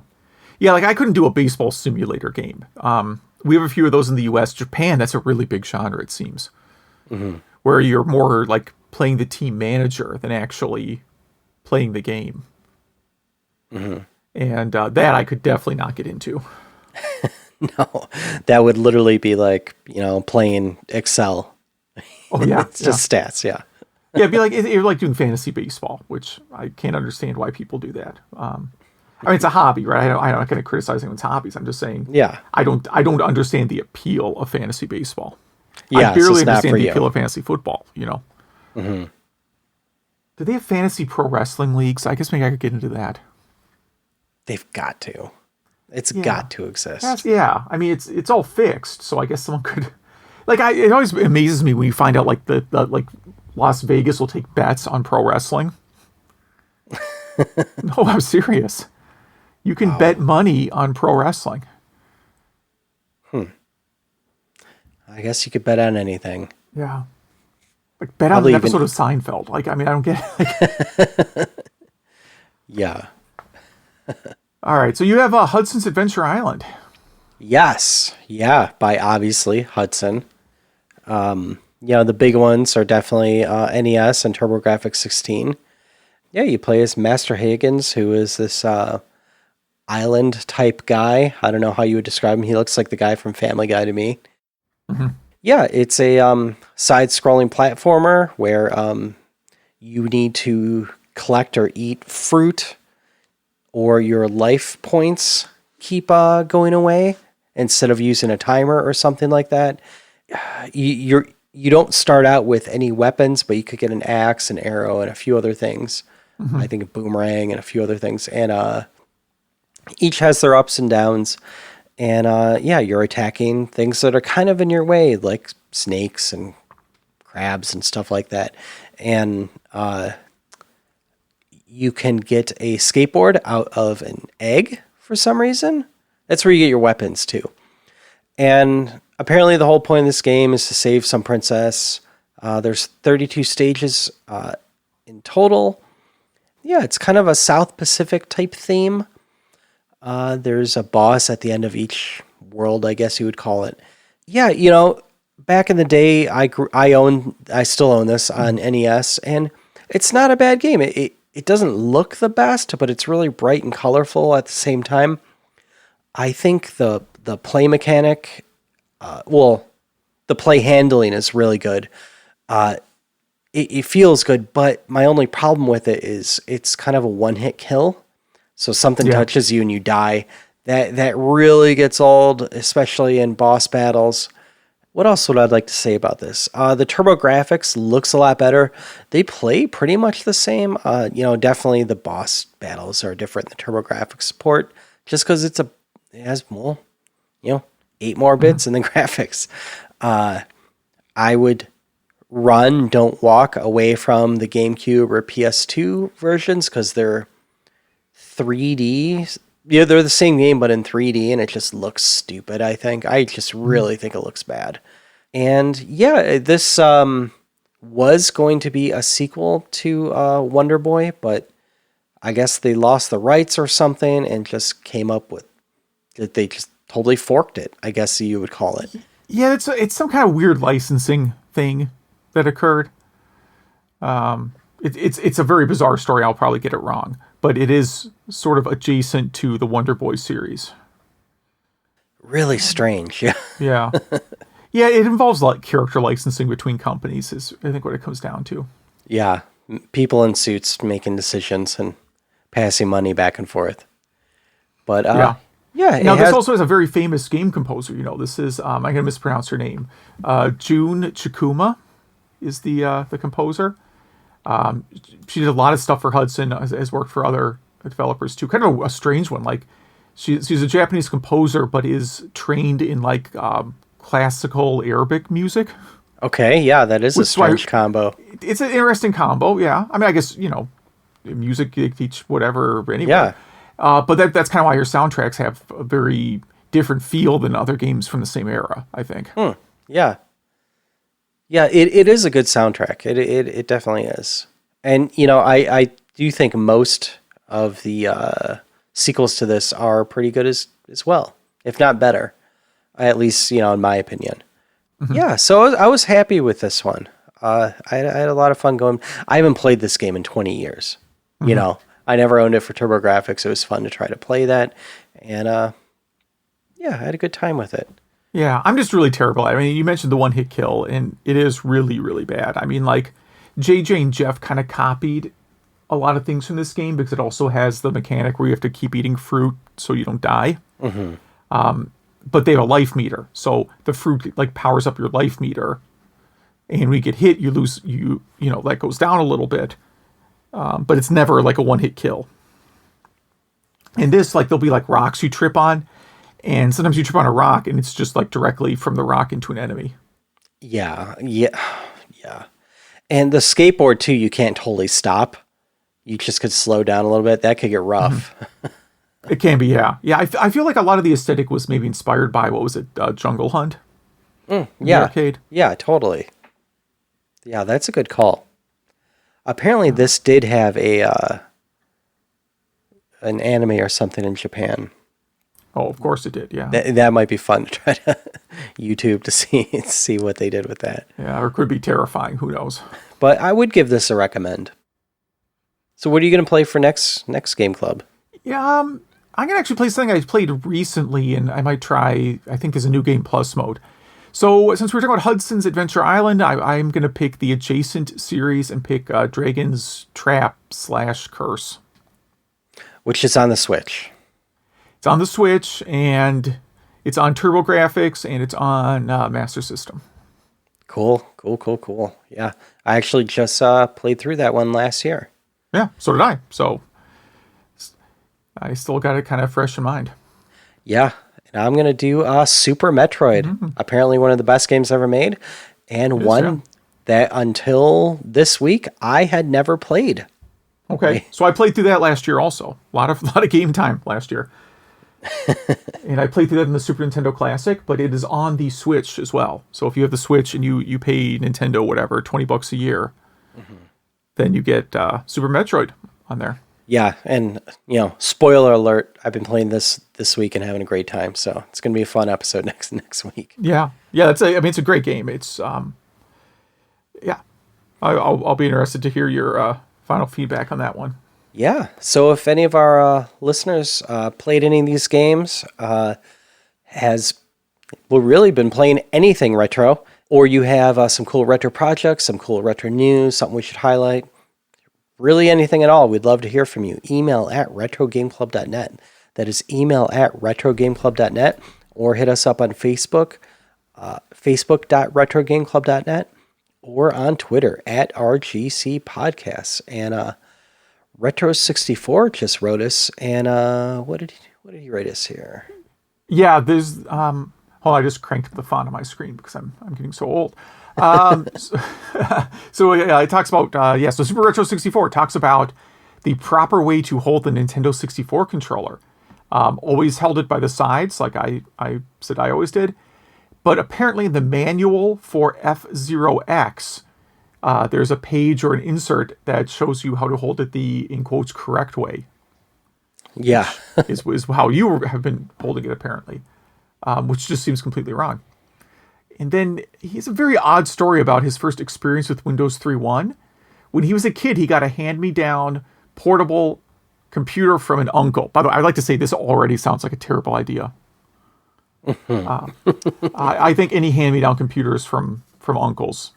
Like I couldn't do a baseball simulator game. We have a few of those in the U.S. Japan, that's a really big genre, it seems, where you're more like playing the team manager than actually playing the game. And that I could definitely not get into. No, that would literally be like, playing Excel. Oh, yeah. It's just stats, yeah. Yeah, it'd be like, you're like doing fantasy baseball, which I can't understand why people do that. I mean, it's a hobby, right? I'm not going to criticize anyone's hobbies. I'm just saying, I don't understand the appeal of fantasy baseball. Yeah, I barely understand the appeal of fantasy football, Do they have fantasy pro wrestling leagues? I guess maybe I could get into that. They've got to. It's got to exist. I mean, it's all fixed, so I guess someone could. Like, it always amazes me when you find out like the Las Vegas will take bets on pro wrestling. No, I'm serious. You can bet money on pro wrestling. I guess you could bet on anything. Yeah. Like bet on Probably an even episode of Seinfeld. Like, I mean, I don't get it. yeah. All right, so you have Hudson's Adventure Island. Yes. Yeah, by obviously Hudson. The big ones are definitely NES and TurboGrafx 16. Yeah, you play as Master Higgins, who is this island type guy. I don't know how you would describe him. He looks like the guy from Family Guy to me. Mm-hmm. Yeah, it's a side-scrolling platformer where you need to collect or eat fruit, or your life points keep going away instead of using a timer or something like that. You don't start out with any weapons, but you could get an axe, an arrow, and a few other things. Mm-hmm. I think a boomerang and a few other things. And each has their ups and downs. And you're attacking things that are kind of in your way, like snakes and crabs and stuff like that. And you can get a skateboard out of an egg for some reason. That's where you get your weapons too. And apparently the whole point of this game is to save some princess. There's 32 stages in total. Yeah, it's kind of a South Pacific type theme. There's a boss at the end of each world, I guess you would call it. Yeah, back in the day, I still own this on NES, and it's not a bad game. It doesn't look the best, but it's really bright and colorful at the same time. I think the play mechanic, the play handling is really good. It feels good, but my only problem with it is it's kind of a one-hit kill. So something touches you and you die. That really gets old, especially in boss battles. What else would I like to say about this? The TurboGrafx looks a lot better. They play pretty much the same. Definitely the boss battles are different than the TurboGrafx support, just because it has more, 8 more bits in the graphics. I would don't walk away from the GameCube or PS2 versions because they're 3D. Yeah, they're the same game, but in 3D, and it just looks stupid, I think. I just really think it looks bad. And yeah, this was going to be a sequel to Wonder Boy, but I guess they lost the rights or something and just came up with that. They just totally forked it, I guess you would call it. Yeah, it's some kind of weird licensing thing that occurred. It's a very bizarre story. I'll probably get it wrong, but it is sort of adjacent to the Wonder Boy series. Really strange, yeah. Yeah. Yeah, it involves like character licensing between companies is I think what it comes down to. Yeah, people in suits making decisions and passing money back and forth. But yeah. Now this also has a very famous game composer. This is I'm going to mispronounce her name. Jun Chikuma is the composer. She did a lot of stuff for Hudson, has worked for other developers too. Kind of a strange one. Like she's a Japanese composer, but is trained in like classical Arabic music. Okay, yeah, that is a strange combo. It's an interesting combo, yeah. I mean, I guess, music you teach whatever anyway. Yeah. But that's kind of why your soundtracks have a very different feel than other games from the same era, I think. Yeah. Yeah, it is a good soundtrack. It definitely is. And, I do think most of the sequels to this are pretty good as well, if not better. At least, in my opinion. Mm-hmm. Yeah, so I was happy with this one. I had a lot of fun going. I haven't played this game in 20 years. Mm-hmm. I never owned it for TurboGrafx. It was fun to try to play that. And, I had a good time with it. Yeah, I'm just really terrible. I mean, you mentioned the one-hit kill, and it is really, really bad. I mean, like, JJ and Jeff kind of copied a lot of things from this game because it also has the mechanic where you have to keep eating fruit so you don't die. Mm-hmm. But they have a life meter, so the fruit like powers up your life meter, and when you get hit, you lose. That goes down a little bit, but it's never like a one-hit kill. And this, like, there'll be like rocks you trip on, and sometimes you trip on a rock, and it's just like directly from the rock into an enemy. Yeah. And the skateboard too, you can't totally stop. you just could slow down a little bit. That could get rough. It can be, yeah. Yeah, I feel like a lot of the aesthetic was maybe inspired by, what was it, Jungle Hunt? Yeah. The arcade? Yeah, totally. Yeah, that's a good call. Apparently, this did have an anime or something in Japan. Oh, of course it did, yeah. That might be fun to try to YouTube to see what they did with that. Yeah, or it could be terrifying, who knows. But I would give this a recommend. So what are you going to play for next Game Club? Yeah, I'm going to actually play something I played recently, and I might try, I think there's a New Game Plus mode. So since we're talking about Hudson's Adventure Island, I'm going to pick the adjacent series and pick Dragon's Trap / Curse. Which is on the Switch. It's on the Switch, and it's on TurboGrafx, and it's on Master System. Cool. Yeah, I actually just played through that one last year. Yeah, so did I. So I still got it kind of fresh in mind. Yeah, and I'm going to do Super Metroid. Apparently one of the best games ever made, and one that until this week I had never played. Okay, so I played through that last year also. A lot of game time last year. And I played through that in the Super Nintendo Classic, but it is on the Switch as well. So if you have the Switch and you pay Nintendo whatever, $20 a year, then you get Super Metroid on there. Yeah, and spoiler alert, I've been playing this week and having a great time, so it's going to be a fun episode next week. Yeah, it's a great game. It's I'll be interested to hear your final feedback on that one. Yeah, so if any of our listeners played any of these games, has really been playing anything retro, or you have some cool retro projects, some cool retro news, something we should highlight, really anything at all, we'd love to hear from you. Email at retrogameclub.net. That is email at retrogameclub.net, or hit us up on Facebook, facebook.retrogameclub.net, or on Twitter at RGC Podcasts. And Retro64 just wrote us, and what did he write us here? Yeah, there's I just cranked the font on my screen because I'm getting so old. So it talks about so Super Retro 64 talks about the proper way to hold the Nintendo 64 controller. Always held it by the sides, like I said I always did. But apparently in the manual for F-Zero-X, there's a page or an insert that shows you how to hold it the, in quotes, correct way. Yeah. is how you have been holding it, apparently. Which just seems completely wrong. And then he has a very odd story about his first experience with Windows 3.1. When he was a kid, he got a hand-me-down portable computer from an uncle. By the way, I'd like to say this already sounds like a terrible idea. I think any hand-me-down computers from uncles,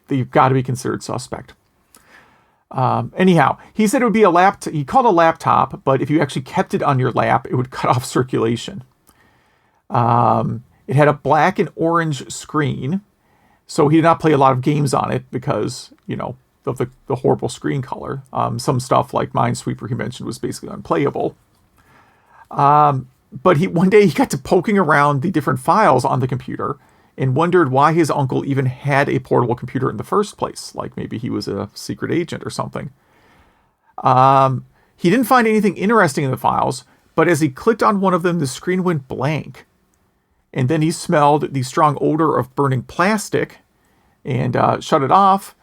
they've got to be considered suspect. Anyhow, he said it would be he called it a laptop, but if you actually kept it on your lap, it would cut off circulation. It had a black and orange screen, so he did not play a lot of games on it because, of the horrible screen color. Some stuff like Minesweeper he mentioned was basically unplayable. But one day he got to poking around the different files on the computer and wondered why his uncle even had a portable computer in the first place. Like maybe he was a secret agent or something. He didn't find anything interesting in the files, but as he clicked on one of them, the screen went blank. And then he smelled the strong odor of burning plastic and shut it off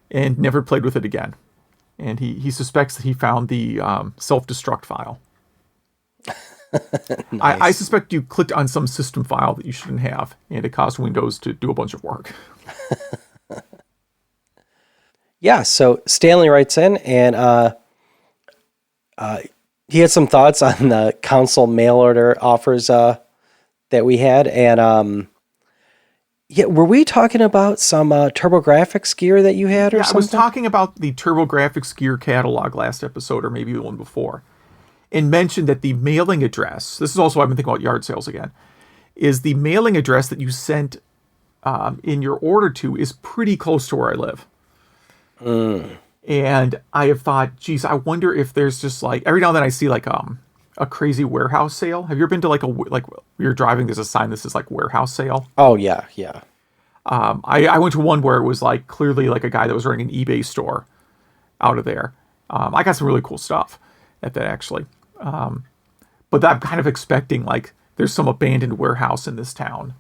and never played with it again. And he suspects that he found the self-destruct file. Nice. I suspect you clicked on some system file that you shouldn't have, and it caused Windows to do a bunch of work. Yeah, so Stanley writes in, and he had some thoughts on the console mail order offers that we had, and were we talking about some TurboGrafx gear that you had or something? I was talking about the TurboGrafx gear catalog last episode, or maybe the one before, and mentioned that the mailing address, this is also why I've been thinking about yard sales again, is the mailing address that you sent in your order to is pretty close to where I live. And I have thought, geez, I wonder if there's just like, every now and then I see like a crazy warehouse sale. Have you ever been to like you're driving, there's a sign that says like warehouse sale? Oh, yeah. I went to one where it was like clearly like a guy that was running an eBay store out of there. I got some really cool stuff at that, actually. But I'm kind of expecting, like, there's some abandoned warehouse in this town,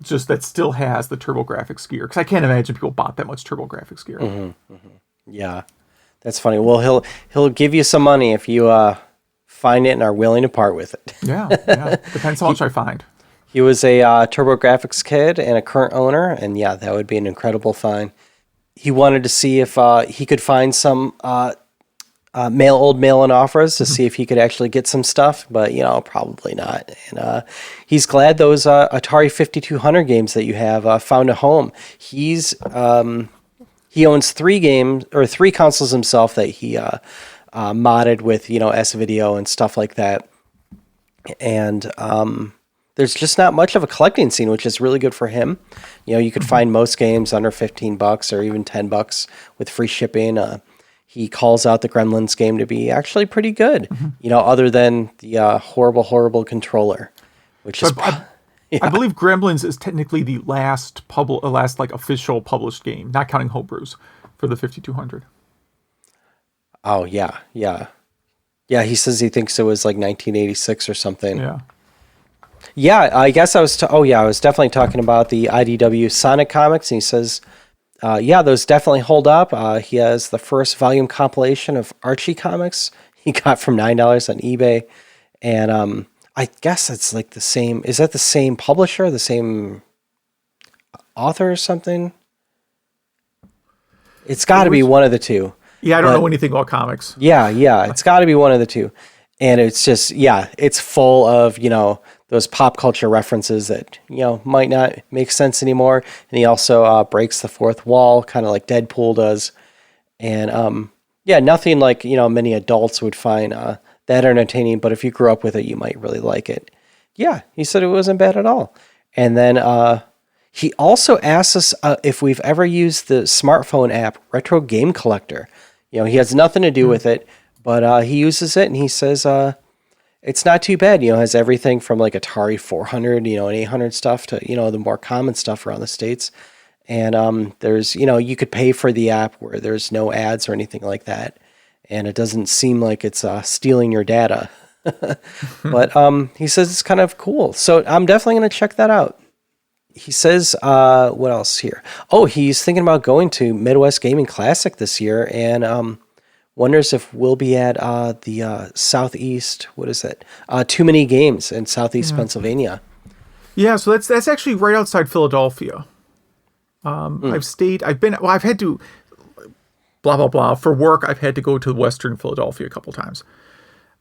just that still has the TurboGrafx gear. Because I can't imagine people bought that much TurboGrafx gear. Mm-hmm, mm-hmm. Yeah, that's funny. Well, he'll give you some money if you find it and are willing to part with it. Yeah. Depends how much I find. He was a TurboGrafx kid and a current owner, and yeah, that would be an incredible find. He wanted to see if he could find some old mail-in offers to see if he could actually get some stuff, but probably not. And he's glad those Atari 5200 games that you have found a home. He owns 3 consoles himself that he modded with S-Video and stuff like that. And there's just not much of a collecting scene, which is really good for him. You could find most games under $15 or even $10 with free shipping. He calls out the Gremlins game to be actually pretty good, other than the horrible controller, which is... I believe Gremlins is technically the last official published game, not counting homebrews, for the 5200. Oh, yeah. Yeah, he says he thinks it was like 1986 or something. Yeah. Yeah, I guess I was... I was definitely talking about the IDW Sonic comics, and he says... those definitely hold up. He has the first volume compilation of Archie comics he got from $9 on eBay. And I guess it's like the same. Is that the same publisher, the same author or something? It's got to be one of the two. Yeah, I don't know anything about comics. Yeah, it's got to be one of the two. And it's just, it's full of, those pop culture references that, might not make sense anymore. And he also breaks the fourth wall, kind of like Deadpool does. And, nothing like, many adults would find that entertaining. But if you grew up with it, you might really like it. Yeah, he said it wasn't bad at all. And then he also asked us if we've ever used the smartphone app Retro Game Collector. He has nothing to do with it, but he uses it, and he says... it's not too bad, has everything from like Atari 400, and 800 stuff to, the more common stuff around the States. And there's, you could pay for the app where there's no ads or anything like that. And it doesn't seem like it's stealing your data. But he says it's kind of cool. So I'm definitely going to check that out. He says, what else here? Oh, he's thinking about going to Midwest Gaming Classic this year, and wonders if we'll be at the Southeast, what is it? Too Many Games in Southeast Pennsylvania. Yeah, so that's actually right outside Philadelphia. I've had to, blah, blah, blah. For work, I've had to go to Western Philadelphia a couple times.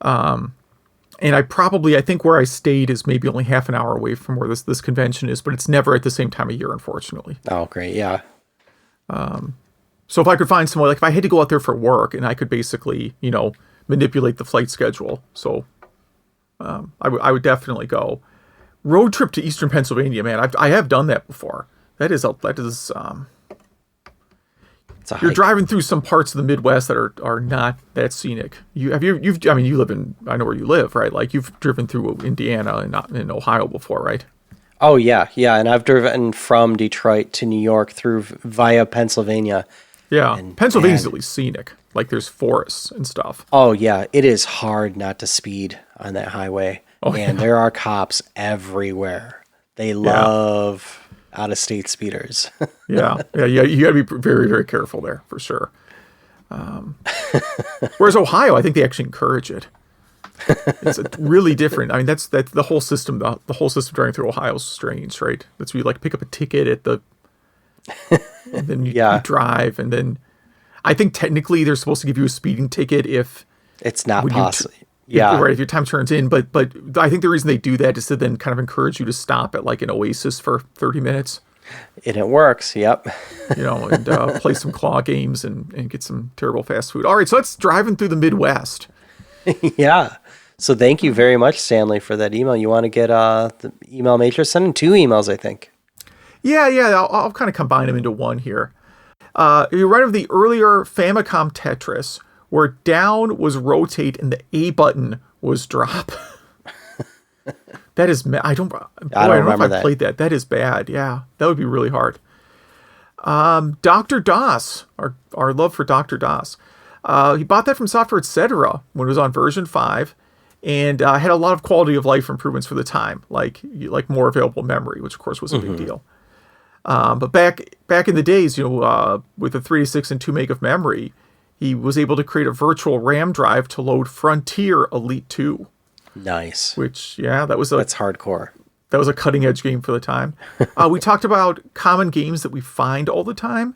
And I think where I stayed is maybe only half an hour away from where this convention is, but it's never at the same time of year, unfortunately. Oh, great, yeah. So if I could find somewhere, like if I had to go out there for work and I could basically, manipulate the flight schedule. So I would definitely go. Road trip to Eastern Pennsylvania, man. I have done that before. You're driving through some parts of the Midwest that are not that scenic. You live in, I know where you live, right? Like you've driven through Indiana and not in Ohio before, right? Oh yeah. And I've driven from Detroit to New York via Pennsylvania. Yeah, and Pennsylvania's at least scenic. Like there's forests and stuff. Oh yeah, it is hard not to speed on that highway. Oh, and there are cops everywhere. They love out-of-state speeders. yeah. You got to be very, very careful there for sure. Whereas Ohio, I think they actually encourage it. It's really different. I mean, that's the whole system. The whole system driving through Ohio is strange, right? That's where you like pick up a ticket at the, and then you drive, and then I think technically they're supposed to give you a speeding ticket if it's not possible. Right, if your time turns in, but I think the reason they do that is to then kind of encourage you to stop at like an Oasis for 30 minutes. And it works, yep. And play some claw games and get some terrible fast food. All right, so that's driving through the Midwest. Yeah. So thank you very much, Stanley, for that email. You want to get the email matrix? Send in 2 emails, I think. Yeah. I'll kind of combine them into one here. You read of the earlier Famicom Tetris, where down was rotate and the A button was drop. That is, I don't know if I played that. That is bad. Yeah, that would be really hard. Dr. Doss, our love for Dr. Doss. He bought that from Software Etc. when it was on version 5, and had a lot of quality of life improvements for the time, like more available memory, which of course was a big deal. But back in the days, with the 386 and 2 meg of memory, he was able to create a virtual RAM drive to load Frontier Elite 2. Nice. Which, that's hardcore. That was a cutting edge game for the time. We talked about common games that we find all the time.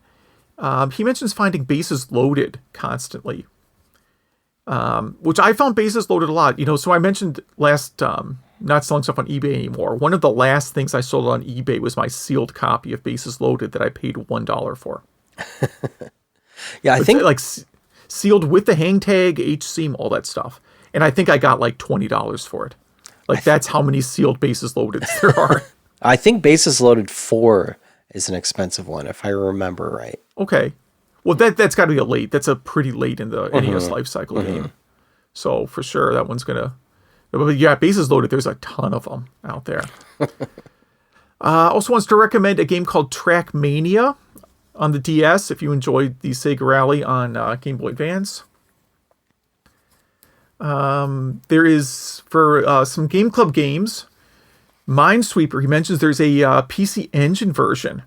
He mentions finding bases loaded constantly, which I found bases loaded a lot. So I mentioned last, not selling stuff on eBay anymore. One of the last things I sold on eBay was my sealed copy of Bases Loaded that I paid $1 for. Yeah, I think sealed with the hang tag, HSeam, all that stuff. And I think I got like $20 for it. That's how many sealed Bases Loaded there are. I think Bases Loaded 4 is an expensive one, if I remember right. Okay. Well, that's got to be a late. That's a pretty late in the NES life cycle game. So for sure, that one's gonna. But yeah, Bases Loaded. There's a ton of them out there. Also wants to recommend a game called Trackmania on the DS if you enjoyed the Sega Rally on Game Boy Advance. There is for some Game Club games. Minesweeper. He mentions there's a PC Engine version,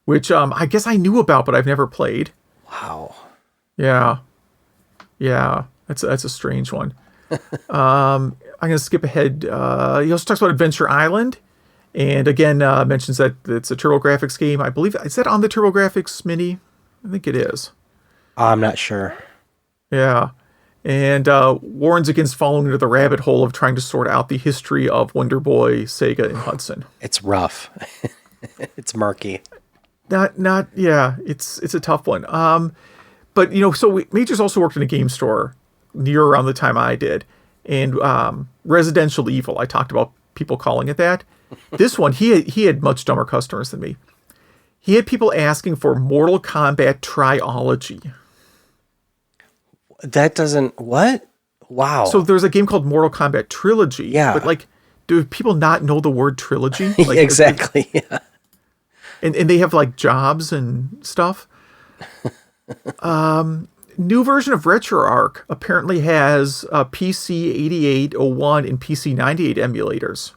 which I guess I knew about, but I've never played. Wow. Yeah. That's a strange one. I'm gonna skip ahead. He also talks about Adventure Island, and again mentions that it's a TurboGrafx game. I believe, is that on the TurboGrafx Mini? I think it is. I'm not sure. Yeah. And warns against falling into the rabbit hole of trying to sort out the history of Wonder Boy, Sega, and Hudson. It's rough. It's murky. It's a tough one. But so Majors also worked in a game store near around the time I did, and Residential Evil. I talked about people calling it that. This one, he had much dumber customers than me. He had people asking for Mortal Kombat Triology. That doesn't... What? Wow. So there's a game called Mortal Kombat Trilogy. Yeah. But, do people not know the word trilogy? Exactly, yeah. And they have, jobs and stuff. New version of RetroArch apparently has PC 8801 and PC 98 emulators.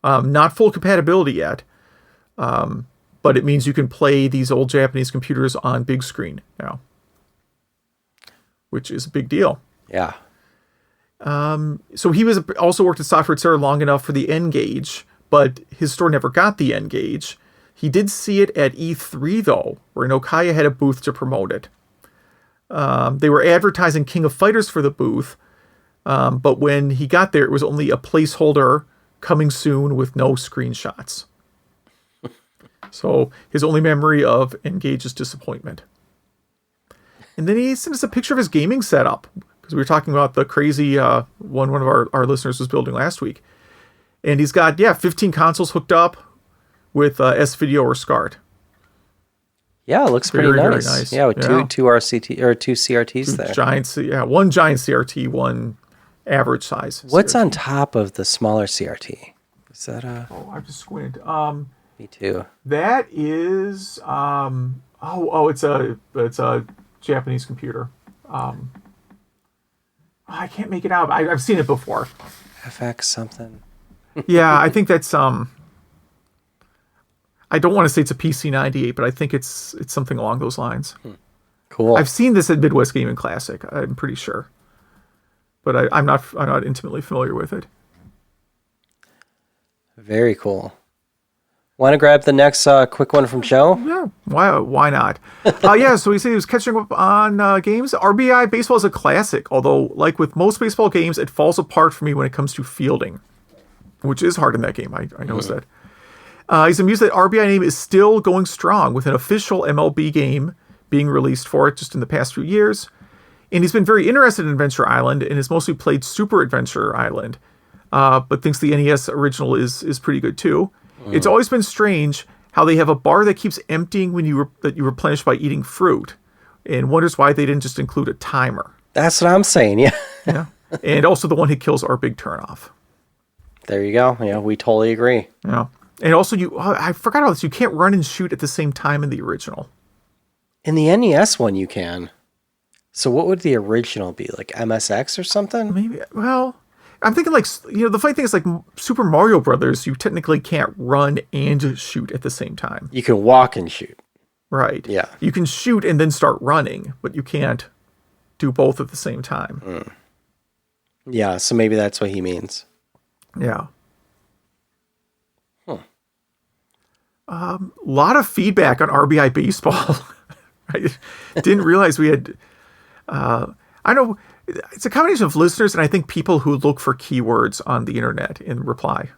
Not full compatibility yet. But it means you can play these old Japanese computers on big screen now, which is a big deal. Yeah. So he was also worked at Software Etc. long enough for the N-Gage, but his store never got the N-Gage. He did see it at E3, though, where Nokaya had a booth to promote it. They were advertising King of Fighters for the booth, but when he got there, it was only a placeholder coming soon with no screenshots. So his only memory of N-Gage's disappointment. And then he sent us a picture of his gaming setup, because we were talking about the crazy one of our listeners was building last week. And he's got, 15 consoles hooked up with S-Video or SCART. Yeah, it looks pretty nice. Very nice. Yeah, with two RCT or two CRTs there. One giant CRT, one average size. What's CRT. on top of the smaller CRT? Is that a... Oh, I have to squint. Me too. That is it's a Japanese computer. I can't make it out. I've seen it before. FX something. Yeah, I think that's I don't want to say it's a PC 98, but I think it's something along those lines. Cool. I've seen this at Midwest Gaming Classic. I'm pretty sure, but I'm not intimately familiar with it. Very cool. Want to grab the next quick one from Joe? Yeah, why not? So he said he was catching up on games. RBI Baseball is a classic, although, like with most baseball games, it falls apart for me when it comes to fielding, which is hard in that game. I noticed that. He's amused that RBI name is still going strong with an official MLB game being released for it just in the past few years. And he's been very interested in Adventure Island and has mostly played Super Adventure Island, but thinks the NES original is pretty good too. It's always been strange how they have a bar that keeps emptying when you replenish by eating fruit, and wonders why they didn't just include a timer. That's what I'm saying, yeah. Yeah. And also the one-hit kills are a big turnoff. There you go. Yeah, we totally agree. Yeah. And also, I forgot about this, you can't run and shoot at the same time in the original. In the NES one, you can. So what would the original be? Like MSX or something? Maybe. Well, I'm thinking like the funny thing is like Super Mario Brothers. You technically can't run and shoot at the same time. You can walk and shoot. Right. Yeah. You can shoot and then start running, but you can't do both at the same time. Yeah. So maybe that's what he means. Yeah. A lot of feedback on RBI baseball. Right? Didn't realize we had. I know it's a combination of listeners and I think people who look for keywords on the internet in reply.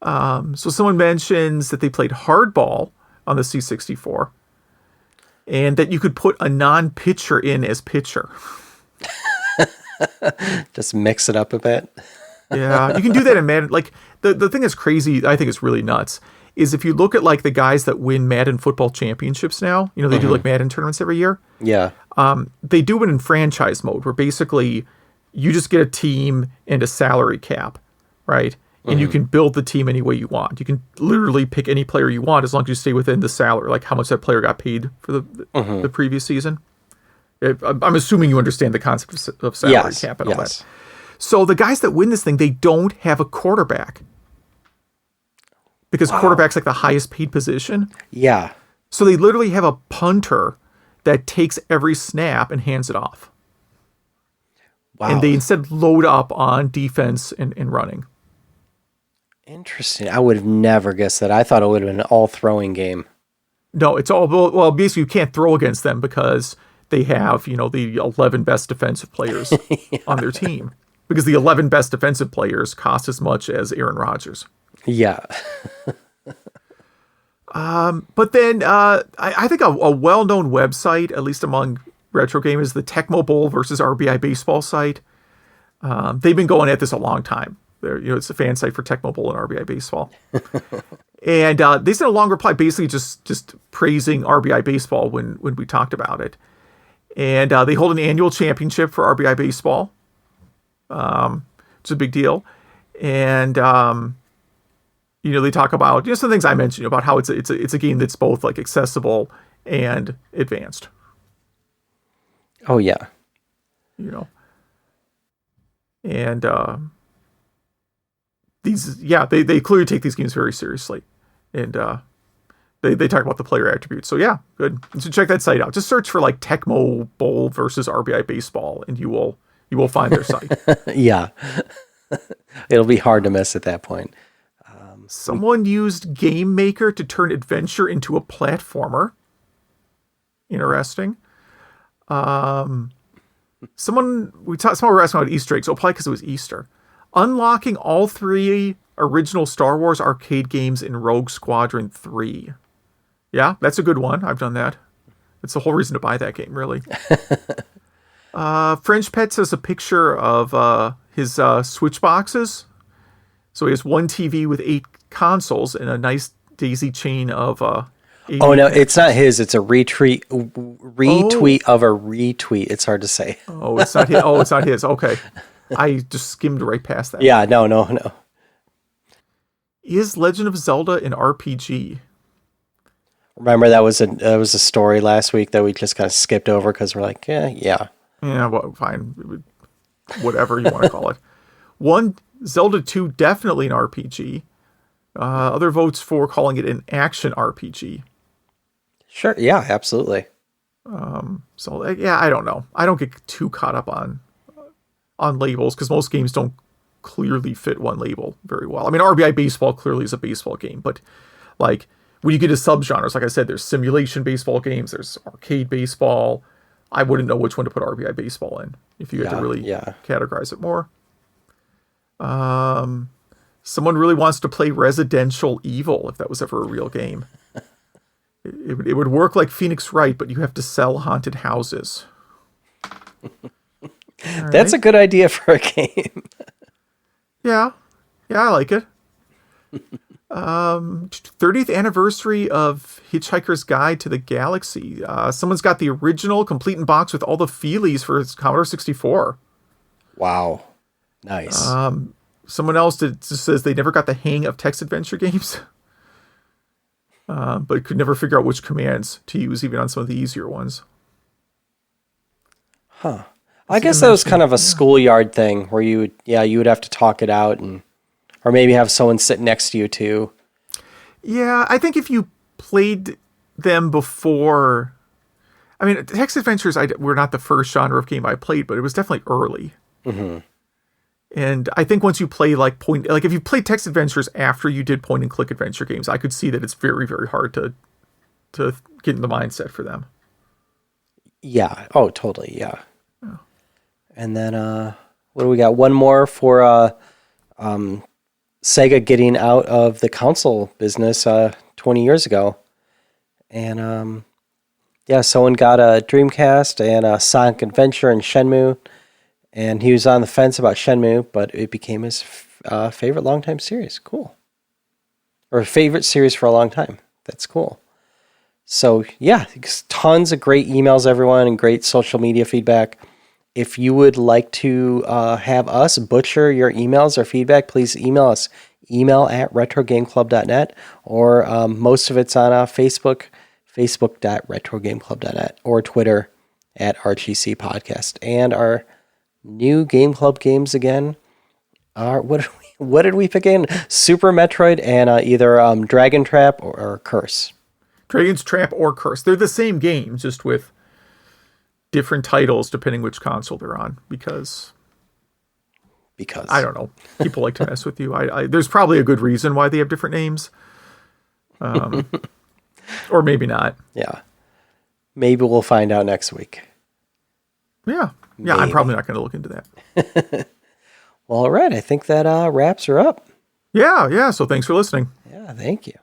So someone mentions that they played hardball on the C64 and that you could put a non-pitcher in as pitcher. Just mix it up a bit. Yeah, you can do that in Madden. Like the thing that's crazy, I think is really nuts, is if you look at like the guys that win Madden football championships now, they do like Madden tournaments every year. Yeah. They do it in franchise mode where basically you just get a team and a salary cap, right? And you can build the team any way you want. You can literally pick any player you want as long as you stay within the salary, like how much that player got paid for the previous season. I'm assuming you understand the concept of salary cap and all that. So the guys that win this thing, they don't have a quarterback. Because quarterback's like the highest paid position. Yeah. So they literally have a punter that takes every snap and hands it off. Wow. And they instead load up on defense and running. Interesting. I would have never guessed that. I thought it would have been an all throwing game. No, it's all, well, basically you can't throw against them because they have, the 11 best defensive players on their team. Because the 11 best defensive players cost as much as Aaron Rodgers. Yeah. But then I think a well-known website, at least among retro gamers, the Tecmo Bowl versus RBI baseball site. They've been going at this a long time. It's a fan site for Tecmo Bowl and RBI baseball. And they sent a long reply basically just praising RBI baseball when we talked about it. And they hold an annual championship for RBI baseball. It's a big deal. And they talk about some things I mentioned about how it's a game that's both like accessible and advanced. Oh yeah. And they clearly take these games very seriously, and they talk about the player attributes. So yeah, good. So check that site out. Just search for like Tecmo Bowl versus RBI baseball, and you will find their site. Yeah. It'll be hard to miss at that point. Someone used Game Maker to turn adventure into a platformer. Interesting. Someone were asking about Easter eggs. Oh, probably because it was Easter. Unlocking all 3 original Star Wars arcade games in Rogue Squadron 3. Yeah, that's a good one. I've done that. That's the whole reason to buy that game, really. French Pet says a picture of his Switch boxes. So he has one TV with 8 consoles and a nice daisy chain of... Oh, no, it's not his. It's a retweet of a retweet. It's hard to say. Oh, it's not his. Oh, it's not his. Okay. I just skimmed right past that. Yeah, no. Is Legend of Zelda an RPG? Remember that was a story last week that we just kind of skipped over because we're like, yeah. Yeah, well, fine. Whatever you want to call it. One, Zelda 2, definitely an RPG. Other votes for calling it an action RPG. Sure, yeah, absolutely. So, yeah, I don't know. I don't get too caught up on labels because most games don't clearly fit one label very well. I mean, RBI Baseball clearly is a baseball game, but like when you get to subgenres, like I said, there's simulation baseball games, there's arcade baseball. I wouldn't know which one to put RBI Baseball in if you had to really categorize it more. Someone really wants to play Residential Evil if that was ever a real game. It would work like Phoenix Wright, but you have to sell haunted houses. That's a good idea for a game. Yeah, I like it. 30th anniversary of Hitchhiker's Guide to the Galaxy. Someone's got the original complete in box with all the feelies for his Commodore 64. Wow. Nice. Someone else just says they never got the hang of text adventure games. But could never figure out which commands to use even on some of the easier ones. I guess that was kind of a schoolyard thing where you would have to talk it out or maybe have someone sit next to you too. Yeah, I think if you played them before, I mean, text adventures were not the first genre of game I played, but it was definitely early. Mm-hmm. And I think once you play if you played text adventures after you did point and click adventure games, I could see that it's very, very hard to get in the mindset for them. Yeah. Oh, totally. Yeah. And then, what do we got? One more for Sega getting out of the console business 20 years ago. And, someone got a Dreamcast and a Sonic Adventure and Shenmue. And he was on the fence about Shenmue, but it became his favorite longtime series. Cool. Or favorite series for a long time. That's cool. So, yeah, tons of great emails, everyone, and great social media feedback. If you would like to have us butcher your emails or feedback, please email us. Email at retrogameclub.net, or most of it's on Facebook, facebook.retrogameclub.net, or Twitter at RGC Podcast. And our new Game Club games again are, what did we pick in? Super Metroid and either Dragon Trap or Curse. Dragon's Trap or Curse. They're the same game, just with different titles depending which console they're on, because I don't know, people like to mess with you. There's probably a good reason why they have different names, or maybe not. Yeah, maybe we'll find out next week. Yeah, maybe. I'm probably not going to look into that. Well, all right, I think that wraps her up. Yeah. So thanks for listening. Yeah, thank you.